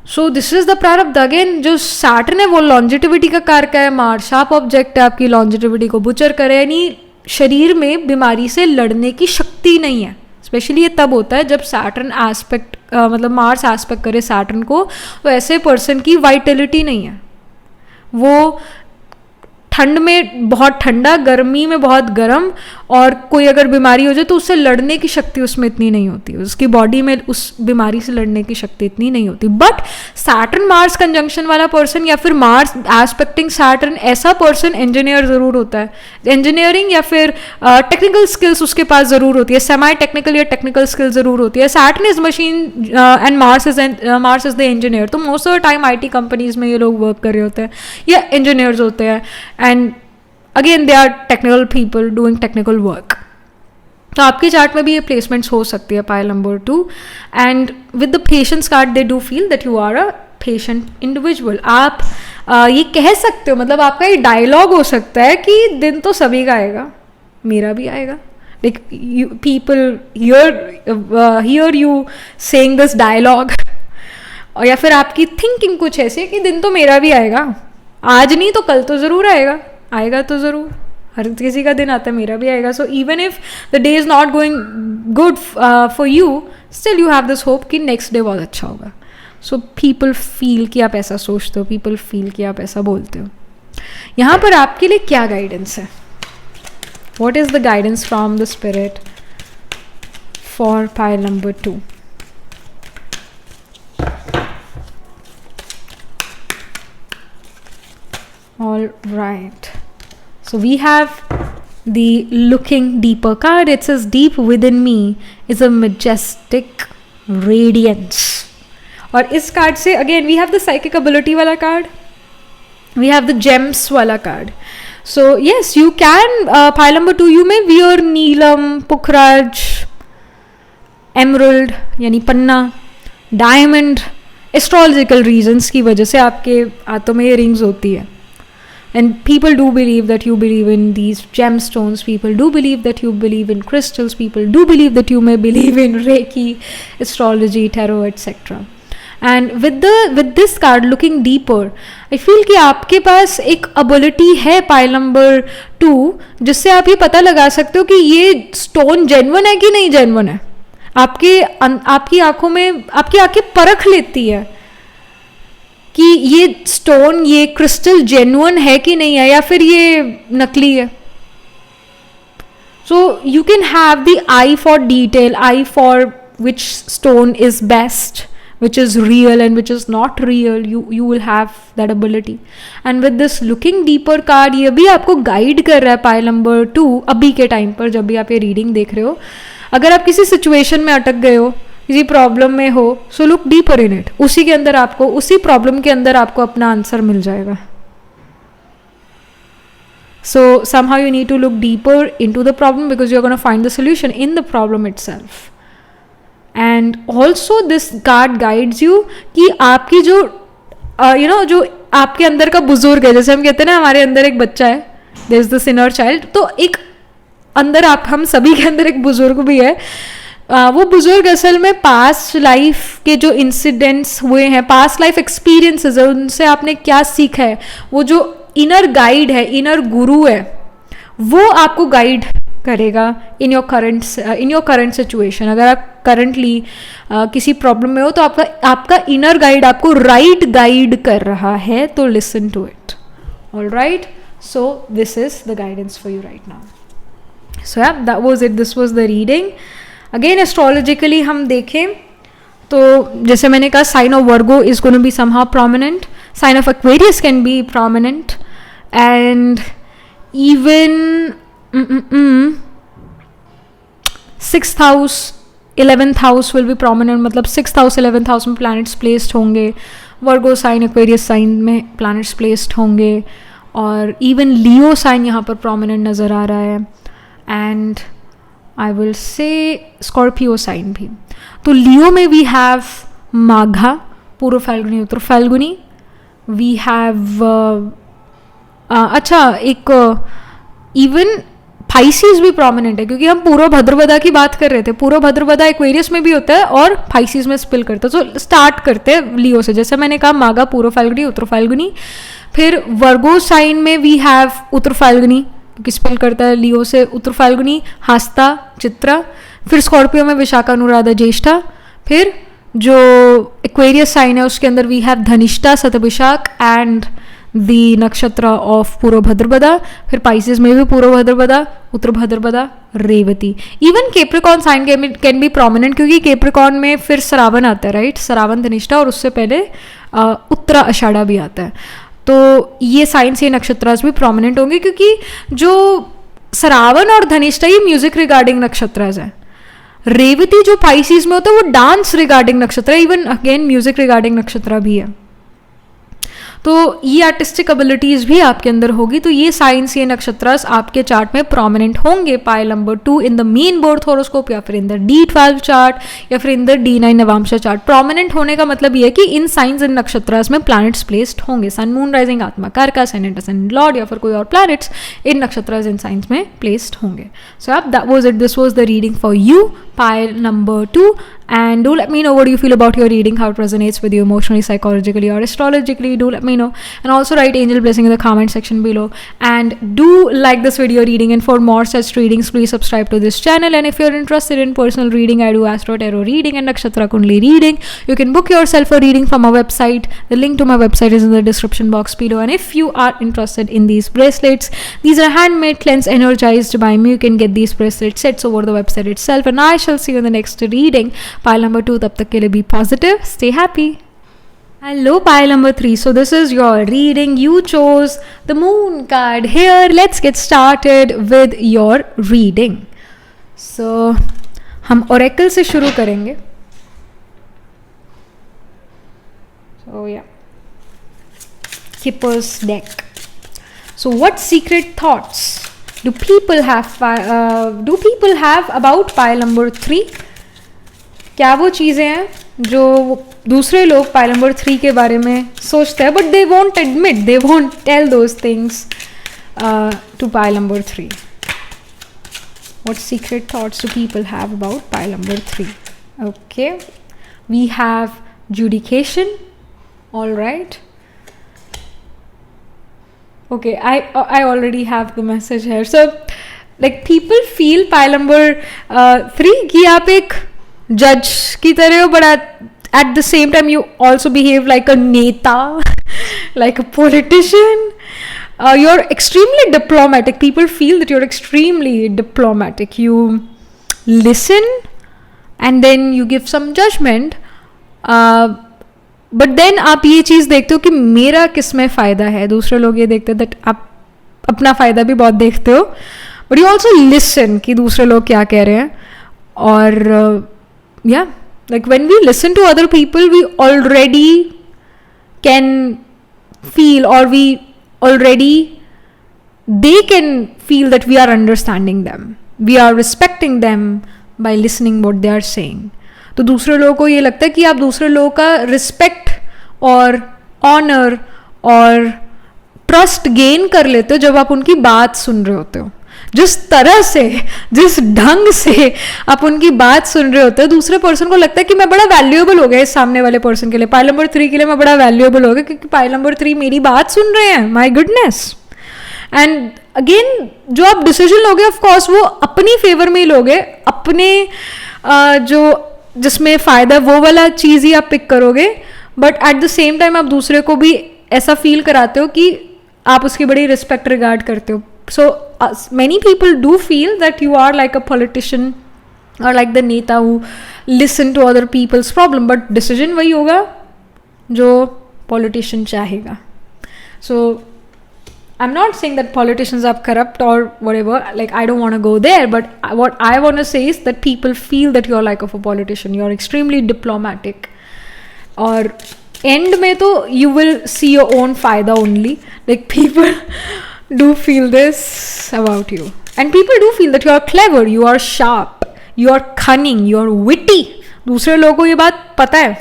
सो दिस इज द प्रारब्ध. अगेन जो सैटर्न है वो लॉन्जिटिविटी का कारक है, मार्स शार्प ऑब्जेक्ट है, आपकी लॉन्जिटिविटी को बुचर करे, यानी शरीर में बीमारी से लड़ने की शक्ति नहीं है. स्पेशली ये तब होता है जब सैटर्न एस्पेक्ट, मतलब मार्स एस्पेक्ट करे सैटर्न को, तो ऐसे पर्सन की वाइटलिटी नहीं है. वो ठंड में बहुत ठंडा, गर्मी में बहुत गर्म, और कोई अगर बीमारी हो जाए तो उससे लड़ने की शक्ति उसमें इतनी नहीं होती, उसकी बॉडी में उस बीमारी से लड़ने की शक्ति इतनी नहीं होती. बट सैटर्न मार्स कंजंक्शन वाला पर्सन, या फिर मार्स एस्पेक्टिंग सैटर्न, ऐसा पर्सन इंजीनियर ज़रूर होता है. इंजीनियरिंग या फिर टेक्निकल स्किल्स उसके पास ज़रूर होती है, सेमी टेक्निकल या टेक्निकल स्किल ज़रूर होती है. Saturn is machine and Mars is the engineer. तो most of the time IT companies में ये लोग वर्क कर रहे होते हैं या इंजीनियर्स होते हैं, and again they are technical people doing technical work. तो आपके चार्ट में भी ये प्लेसमेंट्स हो सकती है, pile number 2. And with the patience card they do feel that you are a patient individual. आप ये कह सकते हो, मतलब आपका ये डायलॉग हो सकता है कि दिन तो सभी का आएगा, मेरा भी आएगा. Like people hear you saying this dialogue, और या फिर आपकी थिंकिंग कुछ ऐसी है कि दिन तो मेरा भी आएगा, आज नहीं तो कल तो ज़रूर आएगा, आएगा तो ज़रूर, हर किसी का दिन आता है, मेरा भी आएगा. So even if the day is not going good for you, still you have this hope कि नेक्स्ट डे बहुत अच्छा होगा. सो पीपल फील कि आप ऐसा सोचते हो, पीपल फील कि आप ऐसा बोलते हो. यहाँ पर आपके लिए क्या गाइडेंस है? What is the guidance from the spirit for pile number 2? All right. So we have the looking deeper card. It says, deep within me is a majestic radiance. और इस कार्ड से again we have the psychic ability वाला card, we have the gems वाला card. So yes, you can pile number 2 you may wear Neelam, Pukhraj, emerald यानी पन्ना, diamond. Astrological regions की वजह से आपके हाथों में ये रिंग्स होती है. And people do believe that you believe in these gemstones, people do believe that you believe in crystals, people do believe that you may believe in Reiki, astrology, tarot, etc. And with this card looking deeper, I feel कि आपके पास एक ability है pile number 2 जिससे आप ये पता लगा सकते हो कि ये स्टोन जेन्युइन है कि नहीं जेन्युइन है. आपकी आंखों में आपकी आंखें परख लेती है कि ये स्टोन, ये क्रिस्टल जेन्युइन है कि नहीं है या फिर ये नकली है. So you can have the I for detail, I for which stone is best, which is real and which is not real. You will have that ability. And with this looking deeper card, ये भी आपको guide कर रहा है pile number 2 अभी के time पर, जब भी आप ये रीडिंग देख रहे हो. अगर आप किसी सिचुएशन में अटक गए हो, किसी प्रॉब्लम में हो, so look deeper in it. उसी के अंदर आपको, उसी प्रॉब्लम के अंदर आपको अपना आंसर मिल जाएगा. सो somehow you need to look deeper into the problem because you're going to find the solution in the problem itself. And also this card guides you कि आपकी जो जो आपके अंदर का बुजुर्ग है, जैसे हम कहते हैं ना हमारे अंदर एक बच्चा है, there is this inner child, तो एक अंदर आप, हम सभी के अंदर एक बुजुर्ग भी है. वो बुजुर्ग असल में पास्ट लाइफ के जो इंसिडेंट्स हुए हैं, पास्ट लाइफ एक्सपीरियंसेस है, उनसे आपने क्या सीखा है, वो जो इनर गाइड है, इनर गुरु है, वो आपको गाइड करेगा इन योर करंट सिचुएशन. अगर आप करंटली किसी प्रॉब्लम में हो तो आपका इनर गाइड आपको राइट गाइड कर रहा है, तो listen to it. All right, so this is the guidance for you right now. So yeah that was it, this was the reading. Again astrologically हम देखें तो जैसे मैंने कहा, sign of Virgo is gonna be somehow prominent, sign of Aquarius can be prominent, and even 6th house 11th house will be prominent. मतलब 6th house 11th house में planets placed होंगे, वर्गो sign Aquarius sign में planets placed होंगे, और even लियो sign यहाँ पर prominent नज़र आ रहा है, and I will say Scorpio sign भी. तो लियो में we have Magha, Purva Phalguni, Uttara Phalguni. We have अच्छा एक इवन फाइसीज भी प्रोमिनेंट है, क्योंकि हम पूर्व भद्रपदा की बात कर रहे थे. पूर्व भद्रपदा एक्वेरियस में भी होता है और फाइसीज में स्पिल करता है. तो स्टार्ट करते हैं लियो से. जैसे मैंने कहा, माघा, पूर्व फाल्गुनी, उत्तर फाल्गुनी. फिर वर्गो साइन में वी हैव उत्तर फाल्गुनी, क्योंकि स्पेल करता है लियो से उत्तर फाल्गुनी, हास्ता, चित्रा. फिर स्कॉर्पियो में विशाखा, अनुराधा, ज्येष्ठा. फिर जो एक्वेरियस साइन है उसके अंदर we have Dhanishtha, Shatabhisha and the nakshatra of Purva Bhadrapada. फिर पाइसेस में भी Purva Bhadrapada, Uttara Bhadrapada, Revati. Even Capricorn sign can be prominent, क्योंकि केप्रिकॉन में फिर श्रावण आता है, राइट. श्रावण, धनिष्ठा, और उससे पहले उत्तरा आषाढ़ा भी आता है. तो ये साइंस, ये नक्षत्रास भी प्रोमिनेंट होंगे, क्योंकि जो श्रावण और धनिष्ठा ये म्यूजिक रिगार्डिंग नक्षत्रास है. रेवती जो पाइसीज में होता है वो डांस रिगार्डिंग नक्षत्र है, इवन अगेन म्यूजिक रिगार्डिंग नक्षत्र भी है. तो ये आर्टिस्टिक एबिलिटीज भी आपके अंदर होगी. तो ये साइंस, ये नक्षत्रास आपके चार्ट में प्रोमिनेंट होंगे. Pile number 2 in the main birth horoscope, या फिर इन द D12 चार्ट, या फिर in the D9 Navamsa chart. Prominent होने का मतलब ये है कि इन साइंस इन नक्षत्रास में प्लैनेट्स प्लेस्ड होंगे. सन, मून, राइजिंग, आत्मा, कारका, सेनेट, सन, लॉर्ड, या फिर कोई और planets in nakshatras in science में प्लेस्ड होंगे. सो अब that was it, this was the reading for you, pile number 2. And do let me know what do you feel about your reading, how it resonates with you emotionally, psychologically, or astrologically. Do let me know. And also write angel blessing in the comment section below. And do like this video reading. And for more such readings, please subscribe to this channel. And if you're interested in personal reading, I do Astro Tarot reading and Nakshatra Kundli reading. You can book yourself a reading from our website. The link to my website is in the description box below. And if you are interested in these bracelets, these are handmade, cleansed, energized by me. You can get these bracelet sets over the website itself. And I shall see you in the next reading. Pile number 2, tab tak ke liye be positive, stay happy. Hello, pile number 3. So this is your reading. You chose the moon card here. Let's get started with your reading. So हम oracle से शुरू करेंगे. So yeah, Kipper's deck. So what secret thoughts do people have about pile number 3? क्या वो चीज़ें हैं जो दूसरे लोग पाइल नंबर 3 के बारे में सोचते हैं, but they won't admit, they won't tell those things to pile number 3. What secret thoughts do people have about pile number 3? Okay, we have judication. All right. Okay, I already have the message here. So like people feel pile number 3 कि आप एक जज की तरह हो, but at the same time you also behave like a neta, like a politician. You're extremely diplomatic. People feel that you're extremely diplomatic. You listen and then you give some judgment, but then आप ये चीज़ देखते हो कि मेरा किस में फ़ायदा है. दूसरे लोग ये देखते हैं that आप अपना फ़ायदा भी बहुत देखते हो, but you also listen कि दूसरे लोग क्या कह रहे हैं. और yeah, like when we listen to other people, we already can feel, or they can feel that we are understanding them, we are respecting them by listening what they are saying. तो दूसरे लोगों को ये लगता है कि आप दूसरे लोगों का रिस्पेक्ट और ऑनर और ट्रस्ट गेन कर लेते हो जब आप उनकी बात सुन रहे होते हो. जिस तरह से, जिस ढंग से आप उनकी बात सुन रहे होते हो, दूसरे पर्सन को लगता है कि मैं बड़ा वैल्यूएबल हो गया इस सामने वाले पर्सन के लिए. पाइल नंबर 3 के लिए मैं बड़ा वैल्यूएबल हो गया क्योंकि पाइल नंबर 3 मेरी बात सुन रहे हैं. My goodness. एंड अगेन जो आप डिसीजन लोगे ऑफ कोर्स वो अपनी फेवर में ही लोगे, अपने जो जिसमें फ़ायदा वो वाला चीज़ ही आप पिक करोगे, but at the same time आप दूसरे को भी ऐसा फील कराते हो कि आप उसकी बड़ी रिस्पेक्ट रिगार्ड करते हो. So many people do feel that you are like a politician or like the neta who listen to other people's problem, but decision वही होगा जो politician चाहेगा. So I'm not saying that politicians are corrupt or whatever, like I don't want to go there, but what I want to say is that people feel that you're like of a politician, you're extremely diplomatic. और end में तो you will see your own फायदा only, like people do feel this about you, and people do feel that you are clever, you are sharp, you are cunning, you are witty. दूसरे लोगों को ये बात पता है,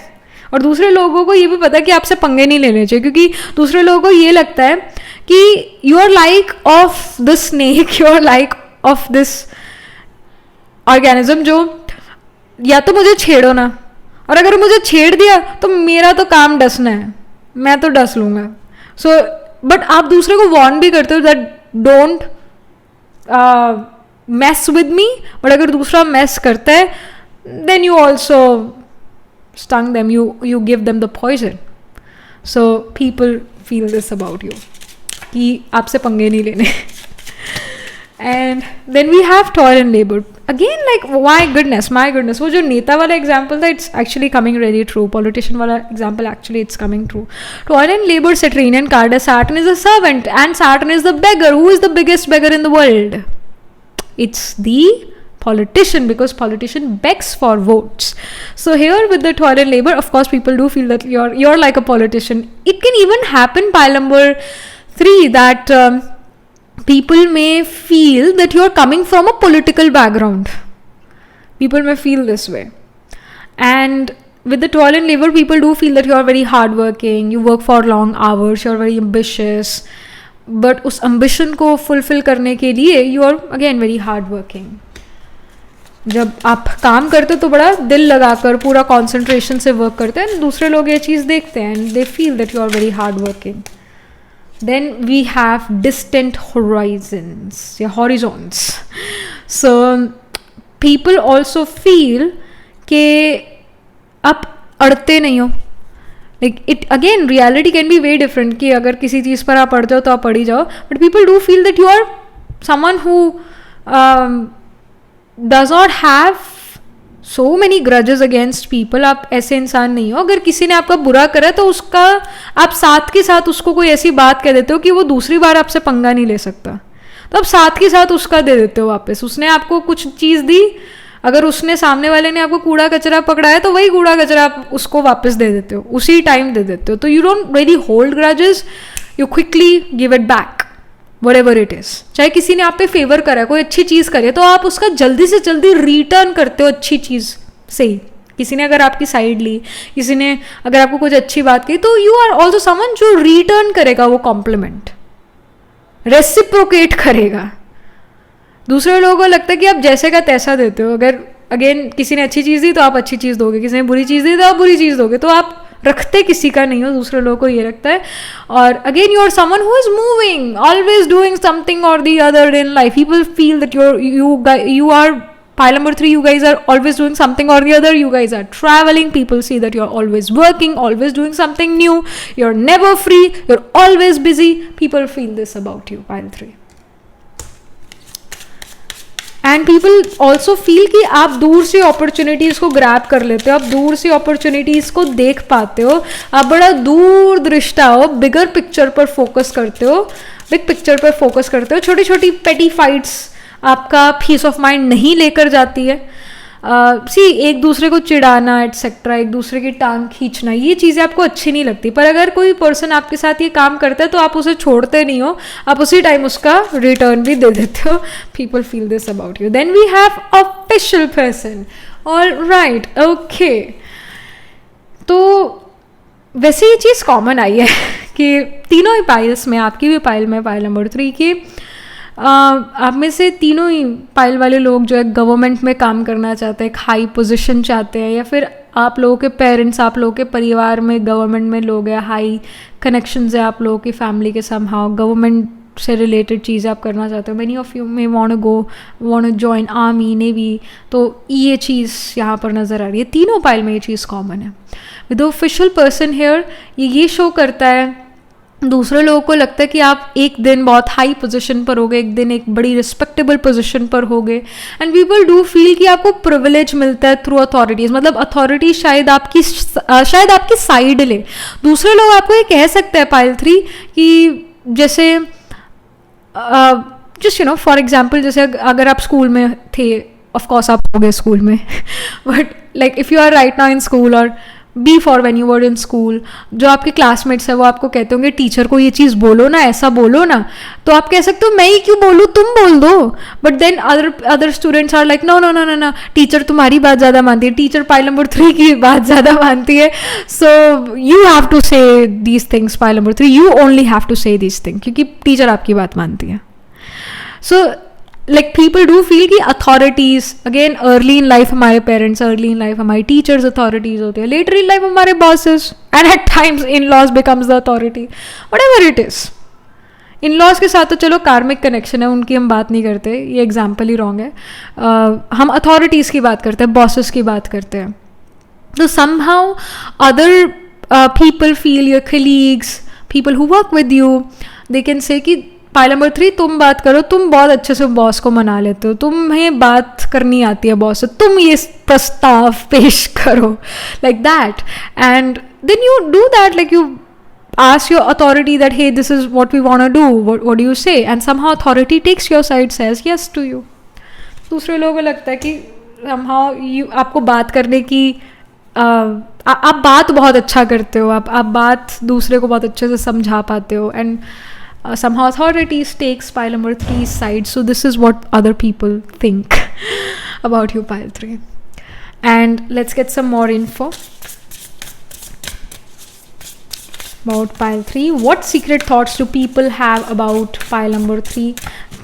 और दूसरे लोगों को ये भी पता है कि आपसे पंगे नहीं लेने चाहिए, क्योंकि दूसरे लोगों को ये लगता है कि you are like of the snake, you are like of this organism जो या तो मुझे छेड़ो ना, और अगर मुझे छेड़ दिया तो मेरा तो काम डसना है, मैं तो डस लूँगा. सो बट आप दूसरे को वार्न भी करते हो that don't mess with me, but अगर दूसरा मैस करता है then you also stung them, you give them the poison. So people feel this about you कि आपसे पंगे नहीं लेने. And then we have toil and labour. Again like my goodness, वो जो नेता वाला एग्जाम्पल था, it's actually coming ready true. Politician वाला example actually it's coming true. Toil and labour Saturnian card as Saturn is a servant and Saturn is the beggar. Who is the biggest beggar in the world? It's the politician, because politician begs for votes. So here with the toil and labor, of course people do feel that you're like a politician. It can even happen pile number 3 that people may feel that you're coming from a political background. People may feel this way. And with the toil and labor, people do feel that you're very hardworking, you work for long hours, you're very ambitious. But उस ambition को fulfill करने के लिए you are again very hardworking. जब आप काम करते हो तो बड़ा दिल लगाकर पूरा कंसंट्रेशन से वर्क करते हैं, दूसरे लोग ये चीज़ देखते हैं and they feel that you are very hard working. Then we have distant horizons, या horizons. So people also feel कि आप अड़ते नहीं हो. Like it again, reality can be very different कि अगर किसी चीज़ पर आप अड़ जाओ तो आप अड़ ही जाओ. But people do feel that you are someone who does not have so many grudges against people. आप ऐसे इंसान नहीं हो. अगर किसी ने आपका बुरा करा तो उसका आप साथ के साथ उसको कोई ऐसी बात कह देते हो कि वो दूसरी बार आपसे पंगा नहीं ले सकता, तो आप साथ के साथ उसका दे देते हो वापस. उसने आपको कुछ चीज़ दी, अगर उसने सामने वाले ने आपको कूड़ा कचरा पकड़ाया तो वही कूड़ा कचरा आप उसको वापस दे देते हो, उसी टाइम दे देते हो. तो you don't really hold grudges, you quickly give it back whatever it is. चाहे किसी ने आप पे फेवर करा है, कोई अच्छी चीज़ करे, तो आप उसका जल्दी से जल्दी रिटर्न करते हो अच्छी चीज़ से ही. किसी ने अगर आपकी साइड ली, किसी ने अगर आपको कुछ अच्छी बात की, तो यू आर ऑल्सो समवन जो रिटर्न करेगा वो कॉम्प्लीमेंट, रेसिप्रोकेट करेगा. दूसरे लोगों को लगता है कि आप जैसे का तैसा देते हो. अगर अगेन किसी ने अच्छी चीज़ दी तो आप अच्छी चीज़ दोगे, किसी ने बुरी चीज़ दी तो आप बुरी चीज़ दोगे. तो आप रखते किसी का नहीं हो, दूसरे लोगों को ये रखता है. और again you are someone who is moving, always doing something और the other in life. People feel that you are pile number 3, you guys are always doing something or the other. You guys are traveling. People see that you're always working, always doing something new. You're never free, you're always busy. People feel this about you, pile 3. And people also feel कि आप दूर से opportunities को grab कर लेते हो, आप दूर से अपॉर्चुनिटीज़ को देख पाते हो, आप बड़ा दूर दृष्टा हो, बिगर पिक्चर पर फोकस करते हो, बिग पिक्चर पर फोकस करते हो. छोटी छोटी पेटी फाइट्स आपका पीस ऑफ माइंड नहीं लेकर जाती है. एक दूसरे को चिढ़ाना एटसेट्रा, एक दूसरे की टांग खींचना, ये चीज़ें आपको अच्छी नहीं लगती. पर अगर कोई पर्सन आपके साथ ये काम करता है तो आप उसे छोड़ते नहीं हो, आप उसी टाइम उसका रिटर्न भी दे देते हो. People feel this about you. Then we have official person. All right, okay. तो वैसे ये चीज़ कॉमन आई है कि तीनों ही पाइल्स में, आपकी भी पाइल में, पाइल नंबर 3 की, आप में से तीनों ही पाइल वाले लोग जो है गवर्नमेंट में काम करना चाहते हैं, एक हाई पोजीशन चाहते हैं, या फिर आप लोगों के पेरेंट्स, आप लोगों के परिवार में गवर्नमेंट में लोग हैं, हाई कनेक्शंस है आप लोगों की फैमिली के, समहाउ गवर्नमेंट से रिलेटेड चीज़ें आप करना चाहते हो. Many of you may want to join army, navy. तो ये चीज़ यहाँ पर नज़र आ रही है. तीनों पाइल में ये चीज़ कॉमन है. विद ऑफिशियल पर्सन हेयर, ये शो करता है, दूसरे लोगों को लगता है कि आप एक दिन बहुत हाई पोजीशन पर होगे, एक दिन एक बड़ी रिस्पेक्टेबल पोजीशन पर होगे. एंड पीपल डू फील कि आपको प्रिविलेज मिलता है थ्रू अथॉरिटीज़. मतलब अथॉरिटी शायद आपकी साइड ले. दूसरे लोग आपको ये कह सकते हैं पाइल 3 कि जैसे just you know for example, जैसे अगर आप स्कूल में थे, ऑफकोर्स आप हो गए स्कूल में, but like if you are right now in school और be for when you were in school, जो आपके क्लासमेट्स है वो आपको कहते होंगे टीचर को ये चीज़ बोलो ना, ऐसा बोलो ना, तो आप कह सकते हो मैं ही क्यों बोलूँ, तुम बोल दो. But then other students are like no no no no no, teacher तुम्हारी बात ज़्यादा मानती है, टीचर पाइल नंबर 3 की बात ज़्यादा मानती है. So you have to say these things pile number 3, you only have to say these thing, क्योंकि टीचर आपकी बात मानती है. सो like people do feel कि authorities, again early in life हमारे parents, early in life हमारी teachers authorities होते हैं, later in life हमारे bosses, and at times in-laws becomes the authority, whatever it is. in-laws के साथ तो चलो कार्मिक कनेक्शन है, उनकी हम बात नहीं करते, ये एग्जाम्पल ही रॉन्ग है. हम authorities की बात करते हैं, bosses की बात करते हैं. तो somehow other people feel, your colleagues, people who work with you, they can say कि पाइल नंबर 3 तुम बात करो, तुम बहुत अच्छे से बॉस को मना लेते हो, तुम्हें बात करनी आती है बॉस से, तुम ये प्रस्ताव पेश करो, like that. And then you do that, like you ask your authority that hey, this is what we want to do, what do you say, and somehow authority takes your side, says yes to you. दूसरे लोगों को लगता है कि somehow आपको बात करने की आप बात बहुत अच्छा करते हो, आप बात दूसरे को बहुत अच्छे से समझा पाते हो, and somehow authorities takes pile number 3's side. So this is what other people think about you, pile 3. And let's get some more info about pile 3. What secret thoughts do people have about pile number 3?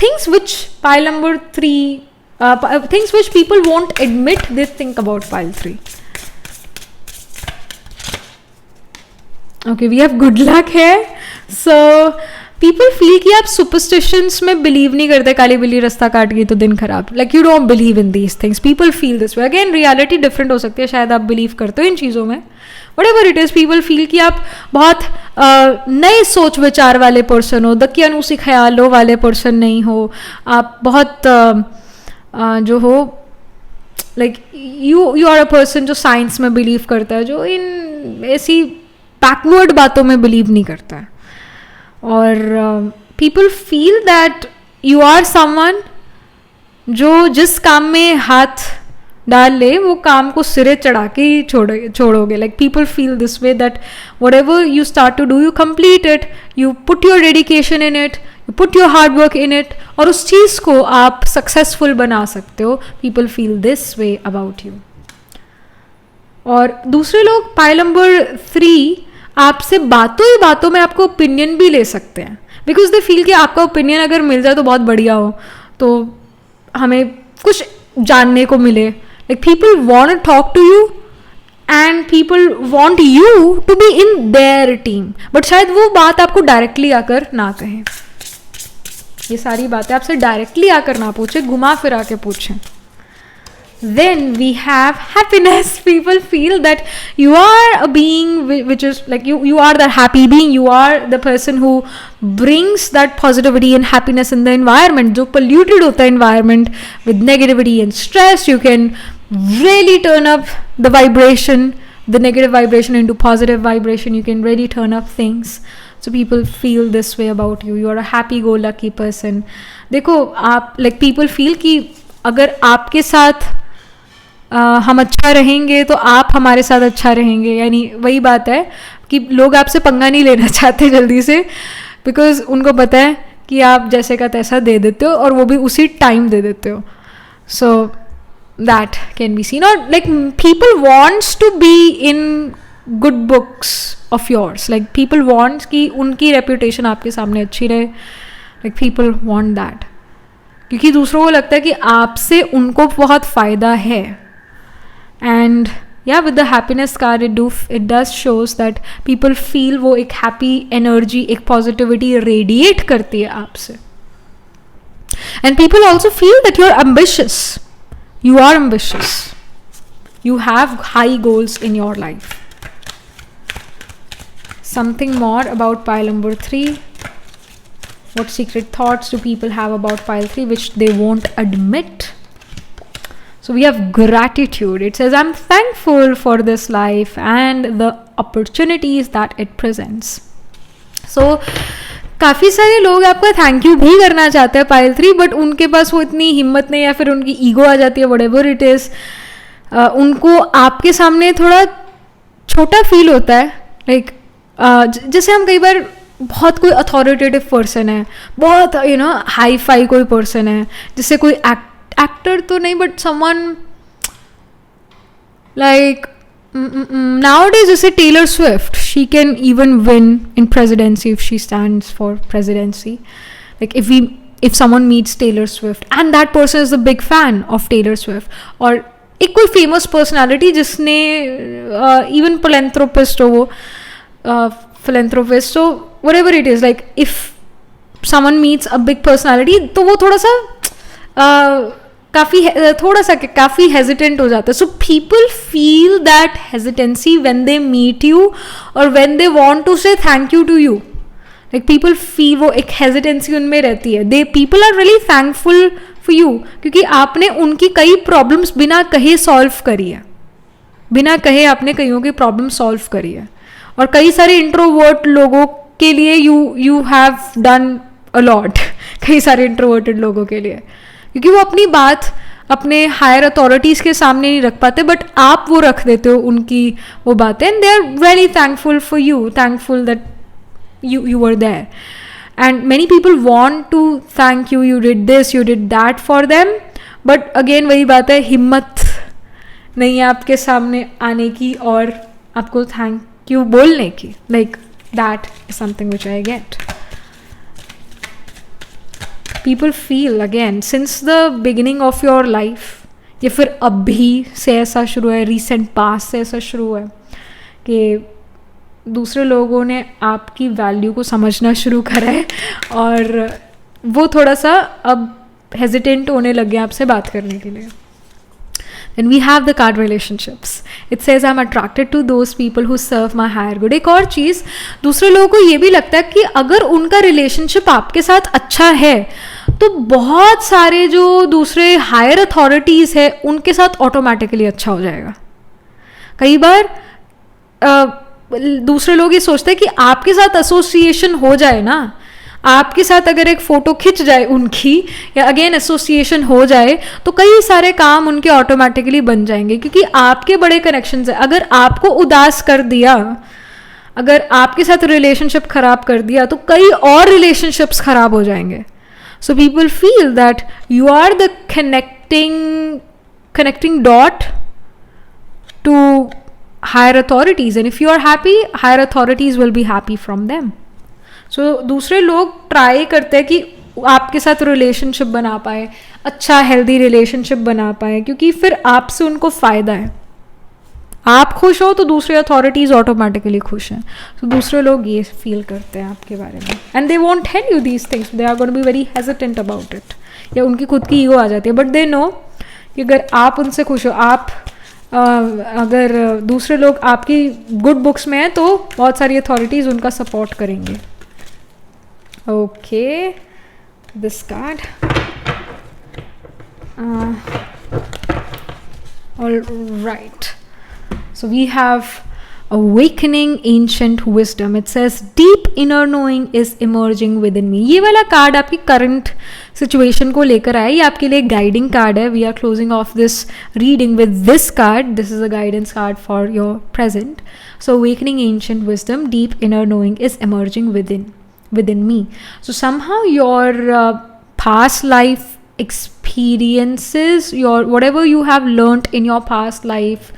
Things which pile number 3 things which people won't admit they think about pile 3. Okay, we have good luck here. So people feel कि आप superstitions में believe नहीं करते, काली बिल्ली रास्ता काट गई तो दिन खराब, like you don't believe in these things. People feel this way. Again, reality different हो सकती है, शायद आप believe करते हो इन चीज़ों में. Whatever it is, people feel कि आप बहुत नए सोच विचार वाले पर्सन हो, दकियानूसी ख्यालों वाले पर्सन नहीं हो, आप बहुत जो हो like you are a person जो साइंस में बिलीव करता है, जो इन ऐसी बैकवर्ड बातों में बिलीव नहीं करता है. और people feel that you are someone जो जिस काम में हाथ डाल ले वो काम को सिरे चढ़ा के ही छोड़ोगे. Like people feel this way that whatever you start to do you complete it, you put your dedication in it, you put your hard work in it, और उस चीज़ को आप सक्सेसफुल बना सकते हो. People feel this way about you. और दूसरे लोग पाइल नंबर 3 आपसे बातों ही बातों में आपको ओपिनियन भी ले सकते हैं, बिकॉज दे फील कि आपका ओपिनियन अगर मिल जाए तो बहुत बढ़िया हो, तो हमें कुछ जानने को मिले. Like people want to talk to you and people want you to be in their team, but शायद वो बात आपको डायरेक्टली आकर ना कहें. ये सारी बातें आपसे डायरेक्टली आकर ना पूछे, घुमा फिरा के पूछें. Then we have happiness. People feel that you are a being which is like you are that happy being, you are the person who brings that positivity and happiness in the environment. जो polluted होता है environment with negativity and stress, you can really turn up the vibration, the negative vibration into positive vibration. You can really turn up things. So people feel this way about you. You are a happy go lucky person. देखो आप like people feel कि अगर आपके साथ हम अच्छा रहेंगे तो आप हमारे साथ अच्छा रहेंगे. यानी वही बात है कि लोग आपसे पंगा नहीं लेना चाहते जल्दी से, बिकॉज उनको पता है कि आप जैसे का तैसा दे देते हो और वो भी उसी टाइम दे देते हो. So that can be seen. और like people wants to be in good books of yours. Like people wants कि उनकी रेपुटेशन आपके सामने अच्छी रहे. लाइक पीपल वॉन्ट दैट, क्योंकि दूसरों को लगता है कि आपसे उनको बहुत फ़ायदा है. And yeah, with the happiness card it does shows that people feel वो एक happy energy, एक positivity radiate करती है आपसे. And people also feel that you're ambitious. You are ambitious. You have high goals in your life. Something more about pile number 3. What secret thoughts do people have about pile 3 which they won't admit? So we have gratitude. It says, I'm thankful for this life and the opportunities that it presents. So काफ़ी सारे लोग आपका thank you भी करना चाहते हैं pile 3, but उनके पास वो इतनी हिम्मत नहीं, या फिर उनकी ईगो आ जाती है, whatever it is. उनको आपके सामने थोड़ा छोटा फील होता है. लाइक जैसे हम कई बार बहुत कोई अथॉरिटेटिव पर्सन है, बहुत हाई फाई कोई पर्सन है, जैसे कोई एक्टर तो नहीं, बट समवन लाइक nowadays जैसे Taylor Swift, she can even win in presidency if she stands for presidency. Like if someone meets Taylor Swift and that person is a big fan of Taylor Swift, और एक कोई famous personality जिसने even philanthropist हो वो philanthropist, so whatever it is, like if someone meets a big personality तो वो थोड़ा सा काफ़ी हेजिटेंट हो जाता है. So people feel that hesitancy when they meet you और when they want to say thank you to you. Like people feel वो एक हेजिटेंसी उनमें रहती है. They people are really thankful for you, क्योंकि आपने उनकी कई प्रॉब्लम्स बिना कहे सॉल्व करी है, बिना कहे आपने कईयों की प्रॉब्लम सॉल्व करी है. और कई सारे इंट्रोवर्ट लोगों के लिए you have done a lot. कई सारे इंट्रोवर्टेड लोगों के लिए, क्योंकि वो अपनी बात अपने हायर अथॉरिटीज़ के सामने नहीं रख पाते, बट आप वो रख देते हो उनकी वो बातें. And they are very thankful for you, thankful that you were there. And many people want to thank you, you did this, you did that for them, but again वही बात है, हिम्मत नहीं है आपके सामने आने की और आपको थैंक यू बोलने की. like that is something which I get. People feel again since the beginning of your life, या फिर अभी से ऐसा शुरू है, रिसेंट पास्ट से ऐसा शुरू है कि दूसरे लोगों ने आपकी वैल्यू को समझना शुरू करा है और वो थोड़ा सा अब हेजिटेंट होने लगे आपसे बात करने के लिए. Then we have the card relationships. It says I'm attracted to those people who serve my higher good. एक और चीज़, दूसरे लोगों को ये भी लगता है कि अगर उनका रिलेशनशिप आपके साथ अच्छा है तो बहुत सारे जो दूसरे हायर अथॉरिटीज़ है उनके साथ ऑटोमेटिकली अच्छा हो जाएगा. कई बार दूसरे लोग ये सोचते हैं कि आपके साथ एसोसिएशन हो जाए ना, आपके साथ अगर एक फ़ोटो खिंच जाए उनकी, या अगेन एसोसिएशन हो जाए, तो कई सारे काम उनके ऑटोमेटिकली बन जाएंगे क्योंकि आपके बड़े कनेक्शंस हैं. अगर आपको उदास कर दिया, अगर आपके साथ रिलेशनशिप ख़राब कर दिया, तो कई और रिलेशनशिप्स ख़राब हो जाएंगे. So people feel that you are the connecting dot to higher authorities, and if you are happy, higher authorities will be happy from them. So दूसरे लोग ट्राई करते हैं कि आपके साथ रिलेशनशिप बना पाए, अच्छा हेल्दी रिलेशनशिप बना पाए, क्योंकि फिर आपसे उनको फ़ायदा है. आप खुश हो तो दूसरे अथॉरिटीज़ ऑटोमेटिकली खुश हैं. तो दूसरे लोग ये फील करते हैं आपके बारे में, and they won't tell you these things, they are going to be very hesitant about it, या उनकी खुद की ईगो आ जाती है. बट दे नो कि अगर आप उनसे खुश हो, आप अगर दूसरे लोग आपकी गुड बुक्स में हैं तो बहुत सारी अथॉरिटीज़ उनका सपोर्ट करेंगे. Okay, this card, all right, so we have awakening ancient wisdom. It says deep inner knowing is emerging within me. ये वाला कार्ड आपकी करंट सिचुएशन को लेकर आया, ये आपके लिए गाइडिंग कार्ड है. We are closing off this reading with this card. This is a guidance card for your present. So awakening ancient wisdom, deep inner knowing is emerging within me. So somehow your past life experiences, your whatever you have learned in your past life,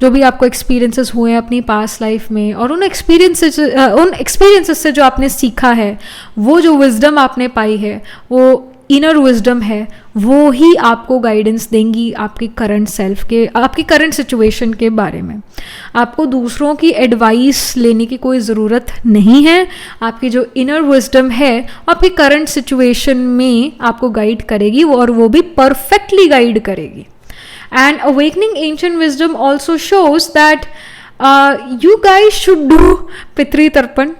जो भी आपको experiences हुए हैं अपनी past life में, और उन experiences से जो आपने सीखा है, वो जो विजडम आपने पाई है, वो इनर विजडम है, वो ही आपको गाइडेंस देंगी आपकी करंट सेल्फ के, आपकी करंट सिचुएशन के बारे में. आपको दूसरों की एडवाइस लेने की कोई ज़रूरत नहीं है. आपकी जो इनर विजडम है आपकी करंट सिचुएशन में आपको गाइड करेगी, और वो भी परफेक्टली गाइड करेगी. And awakening ancient wisdom also shows that you guys should do Pitri Tarpan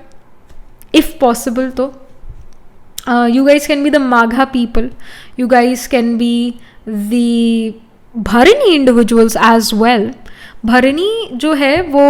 if possible. तो you guys can be the Magha people, you guys can be the Bharani individuals as well. Bharani जो है वो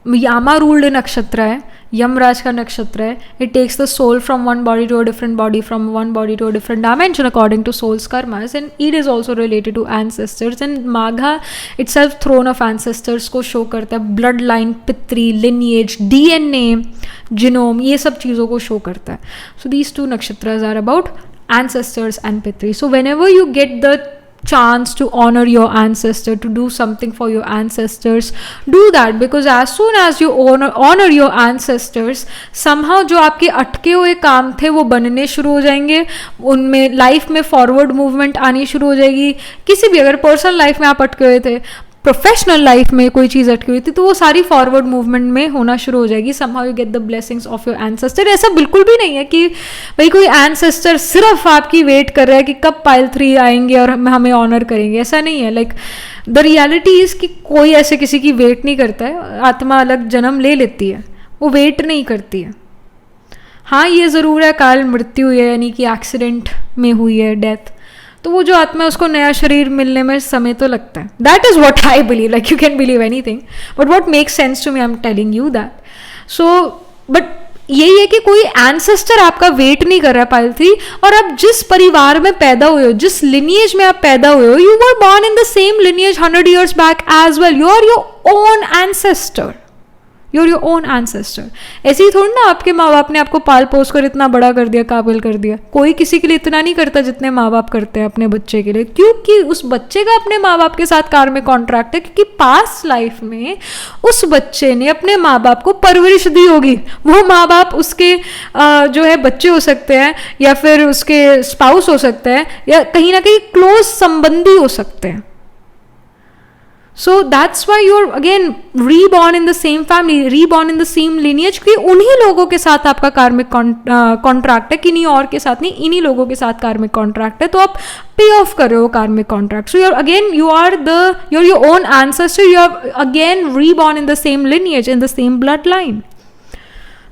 यामा ruled नक्षत्र है, यमराज का नक्षत्र है. It takes the soul from one body to a different body, from one body to a different dimension according to souls karmas, and it is also related to ancestors. And Magha itself throne of ancestors को show करता है. Blood line, pitri, lineage, DNA, genome, ये सब चीज़ों को show करता है. So these two nakshatras are about ancestors and pitri. So whenever you get the chance to honor your ancestor, to do something for your ancestors, do that, because as soon as you honor your ancestors, somehow जो आपके अटके हुए काम थे वो बनने शुरू हो जाएंगे, उनमें लाइफ में फॉरवर्ड मूवमेंट आनी शुरू हो जाएगी. किसी भी, अगर पर्सनल लाइफ में आप अटके हुए थे, प्रोफेशनल लाइफ में कोई चीज़ अटकी हुई थी, तो वो सारी फॉरवर्ड मूवमेंट में होना शुरू हो जाएगी. Somehow you get the blessings of your ancestor. ऐसा बिल्कुल भी नहीं है कि भाई कोई एंसेस्टर सिर्फ आपकी वेट कर रहा है कि कब पाइल 3 आएंगे और हमें ऑनर करेंगे. ऐसा नहीं है. लाइक द रियलिटी इज़ कि कोई ऐसे किसी की वेट नहीं करता है. आत्मा अलग जन्म ले लेती है, वो वेट नहीं करती है. हाँ, ये ज़रूर है काल मृत्यु है, यानी कि एक्सीडेंट में हुई है डेथ, तो वो जो आत्मा है उसको नया शरीर मिलने में समय तो लगता है. That is what I believe. Like you can believe anything, but what makes sense to me, I am telling you that. So but यही है कि कोई एंसेस्टर आपका वेट नहीं कर रहा है पाइल 3, और आप जिस परिवार में पैदा हुए हो, जिस लिनिएज में आप पैदा हुए हो, you were born in the same lineage 100 years back as well. You are your own ancestor. you're your own ancestor. ऐसे ही थोड़ी ना आपके माँ बाप ने आपको पाल पोस कर इतना बड़ा कर दिया, काबिल कर दिया. कोई किसी के लिए इतना नहीं करता जितने माँ बाप करते हैं अपने बच्चे के लिए, क्योंकि उस बच्चे का अपने माँ बाप के साथ कार्मिक कॉन्ट्रैक्ट है, क्योंकि पास्ट लाइफ में उस बच्चे ने अपने माँ बाप को परवरिश दी होगी. वो माँ बाप उसके जो है बच्चे हो सकते हैं, या फिर उसके स्पाउस हो सकते हैं, या कहीं ना कहीं क्लोज संबंधी हो सकते हैं. So that's why you're again reborn in the same family, reborn in the same lineage, क्योंकि उन्हीं लोगों के साथ आपका कार्मिक कॉन्ट्रैक्ट है, किन्हीं और के साथ नहीं, इन्हीं लोगों के साथ कार्मिक कॉन्ट्रैक्ट है. तो आप पे ऑफ कर रहे हो कार्मिक contract. So you're your own ancestor, you are again reborn in the same lineage, in the same bloodline.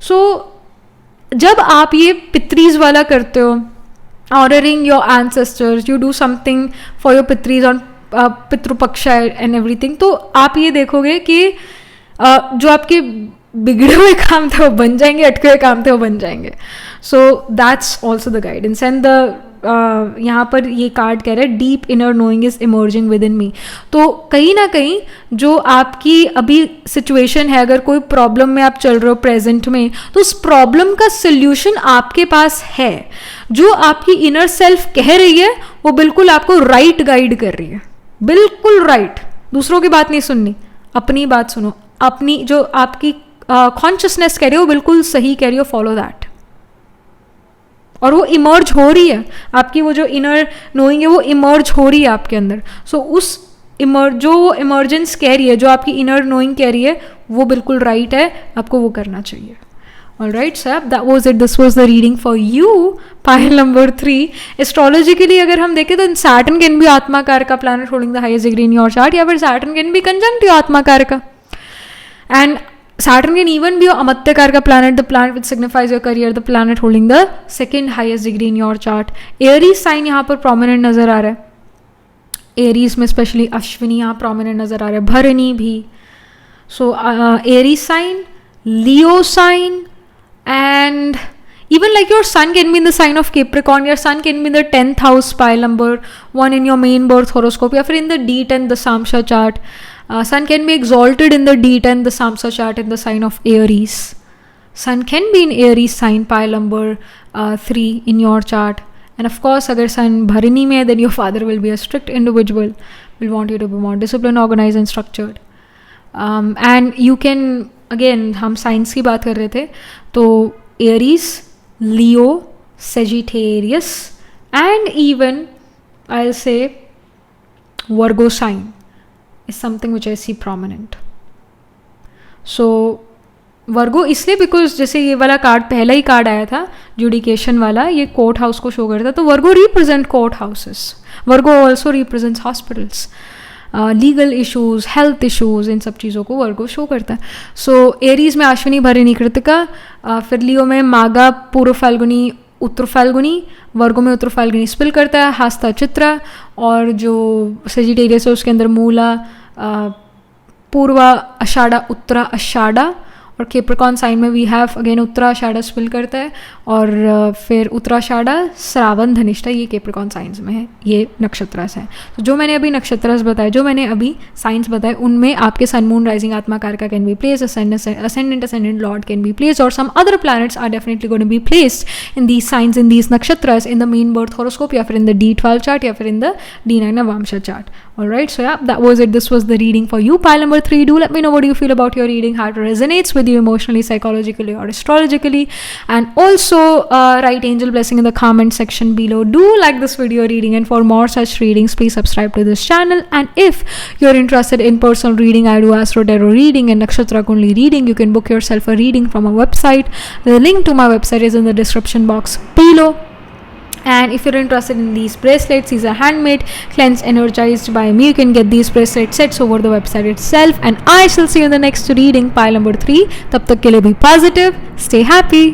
So जब आप ये पितरीज वाला करते हो, honoring your ancestors, you do something for your pitris on Pitrupaksha and everything, तो आप ये देखोगे कि जो आपके बिगड़े हुए काम थे वो बन जाएंगे, अटके हुए काम थे वो बन जाएंगे. So that's also the guidance. And the यहाँ पर ये कार्ड कह रहा है deep inner knowing is emerging within me. तो कहीं ना कहीं जो आपकी अभी सिचुएशन है, अगर कोई प्रॉब्लम में आप चल रहे हो प्रेजेंट में, तो उस प्रॉब्लम का सोल्यूशन आपके पास है. जो आपकी इनर सेल्फ कह रही है वो बिल्कुल आपको राइट गाइड कर रही है, बिल्कुल राइट. दूसरों की बात नहीं सुननी, अपनी बात सुनो. अपनी जो आपकी कॉन्शियसनेस कह रही है वो बिल्कुल सही कह रही हो, फॉलो दैट. और वो इमर्ज हो रही है, आपकी वो जो इनर नोइंग है वो इमर्ज हो रही है आपके अंदर. सो उस जो इमर्जेंस कह रही है, जो आपकी इनर नोइंग कह रही है, वो बिल्कुल राइट है, आपको वो करना चाहिए. Alright, so that was it. This was the reading for you. Pile number 3. Astrologically अगर हम देखें तो Saturn can be आत्मा कारक planet holding the highest degree in your chart, या फिर Saturn can be conjunct your आत्मा कारक. And Saturn can even be your अमत्य कारक planet, the planet which signifies your career, the planet holding the second highest degree in your chart. Aries sign यहाँ पर prominent नज़र आ रहा है. Aries में स्पेशली अश्विनी यहाँ prominent नज़र आ रहा है, भरणी भी. So Aries sign, Leo sign, and even like your sun can be in the sign of Capricorn, your sun can be in the 10th house, pile number 1 in your main birth horoscope, या फिर in the D10 the Samsa chart. Sun can be exalted in the D10 the Samsa chart in the sign of Aries. Sun can be in Aries sign, pile number 3 in your chart. And of course अगर sun भरणी में है, then your father will be a strict individual, will want you to be more disciplined, organized and structured. And you can again हम science की बात कर रहे थे, तो Aries, Leo, Sagittarius and even I will say Virgo sign is something which I see prominent. So Virgo इसलिए because जैसे ये वाला कार्ड, पहला ही कार्ड आया था जुडिकेशन वाला, ये कोर्ट हाउस को शो करता, तो Virgo represent court houses. Virgo also represents hospitals, legal issues, health issues, इन सब चीज़ों को वर्गो शो करता है. सो एरीज़ में अश्विनी, भरणी, कृतिका, फिर लियो में मागा, पूर्व फाल्गुनी, उत्तर फाल्गुनी, वर्गो में उत्तर फाल्गुनी स्पिल करता है, हस्ता, चित्रा, और जो सेजिटेरियस है उसके अंदर मूला, पूर्वा आषाढ़ा, उत्तरा आषाढ़ा, और कैप्रिकॉर्न साइन में we have again Uttara Ashadha spill करता है, और फिर उत्तराषाढ़ा, श्रावण, धनिष्ठा, ये कैप्रिकॉर्न साइंस में है, ये नक्षत्रस है. तो जो मैंने अभी नक्षत्रस बताए, जो मैंने अभी साइंस बताए, उनमें आपके सन, मून, राइजिंग, आत्मा कारका can be place, ascendant lord can be placed, or some other planets are definitely going to be placed in these signs, in these nakshatras, in the main birth horoscope, या फिर in the D12 chart, या फिर in the D9 Navamsha chart. Alright, so yeah, that was it. This was the reading for you. Pile number 3. Do let me know what do you feel about your reading, how it resonates with you emotionally, psychologically, or astrologically, and also write angel blessing in the comment section below. Do like this video reading, and for more such readings, please subscribe to this channel. And if you're interested in personal reading, I do astro tarot reading and nakshatra kundli reading. You can book yourself a reading from a website. The link to my website is in the description box below. And if you're interested in these bracelets, these are handmade, cleansed, energized by me. You can get these bracelet sets over the website itself. And I shall see you in the next reading, pile number 3. Tab tak ke liye be positive, stay happy.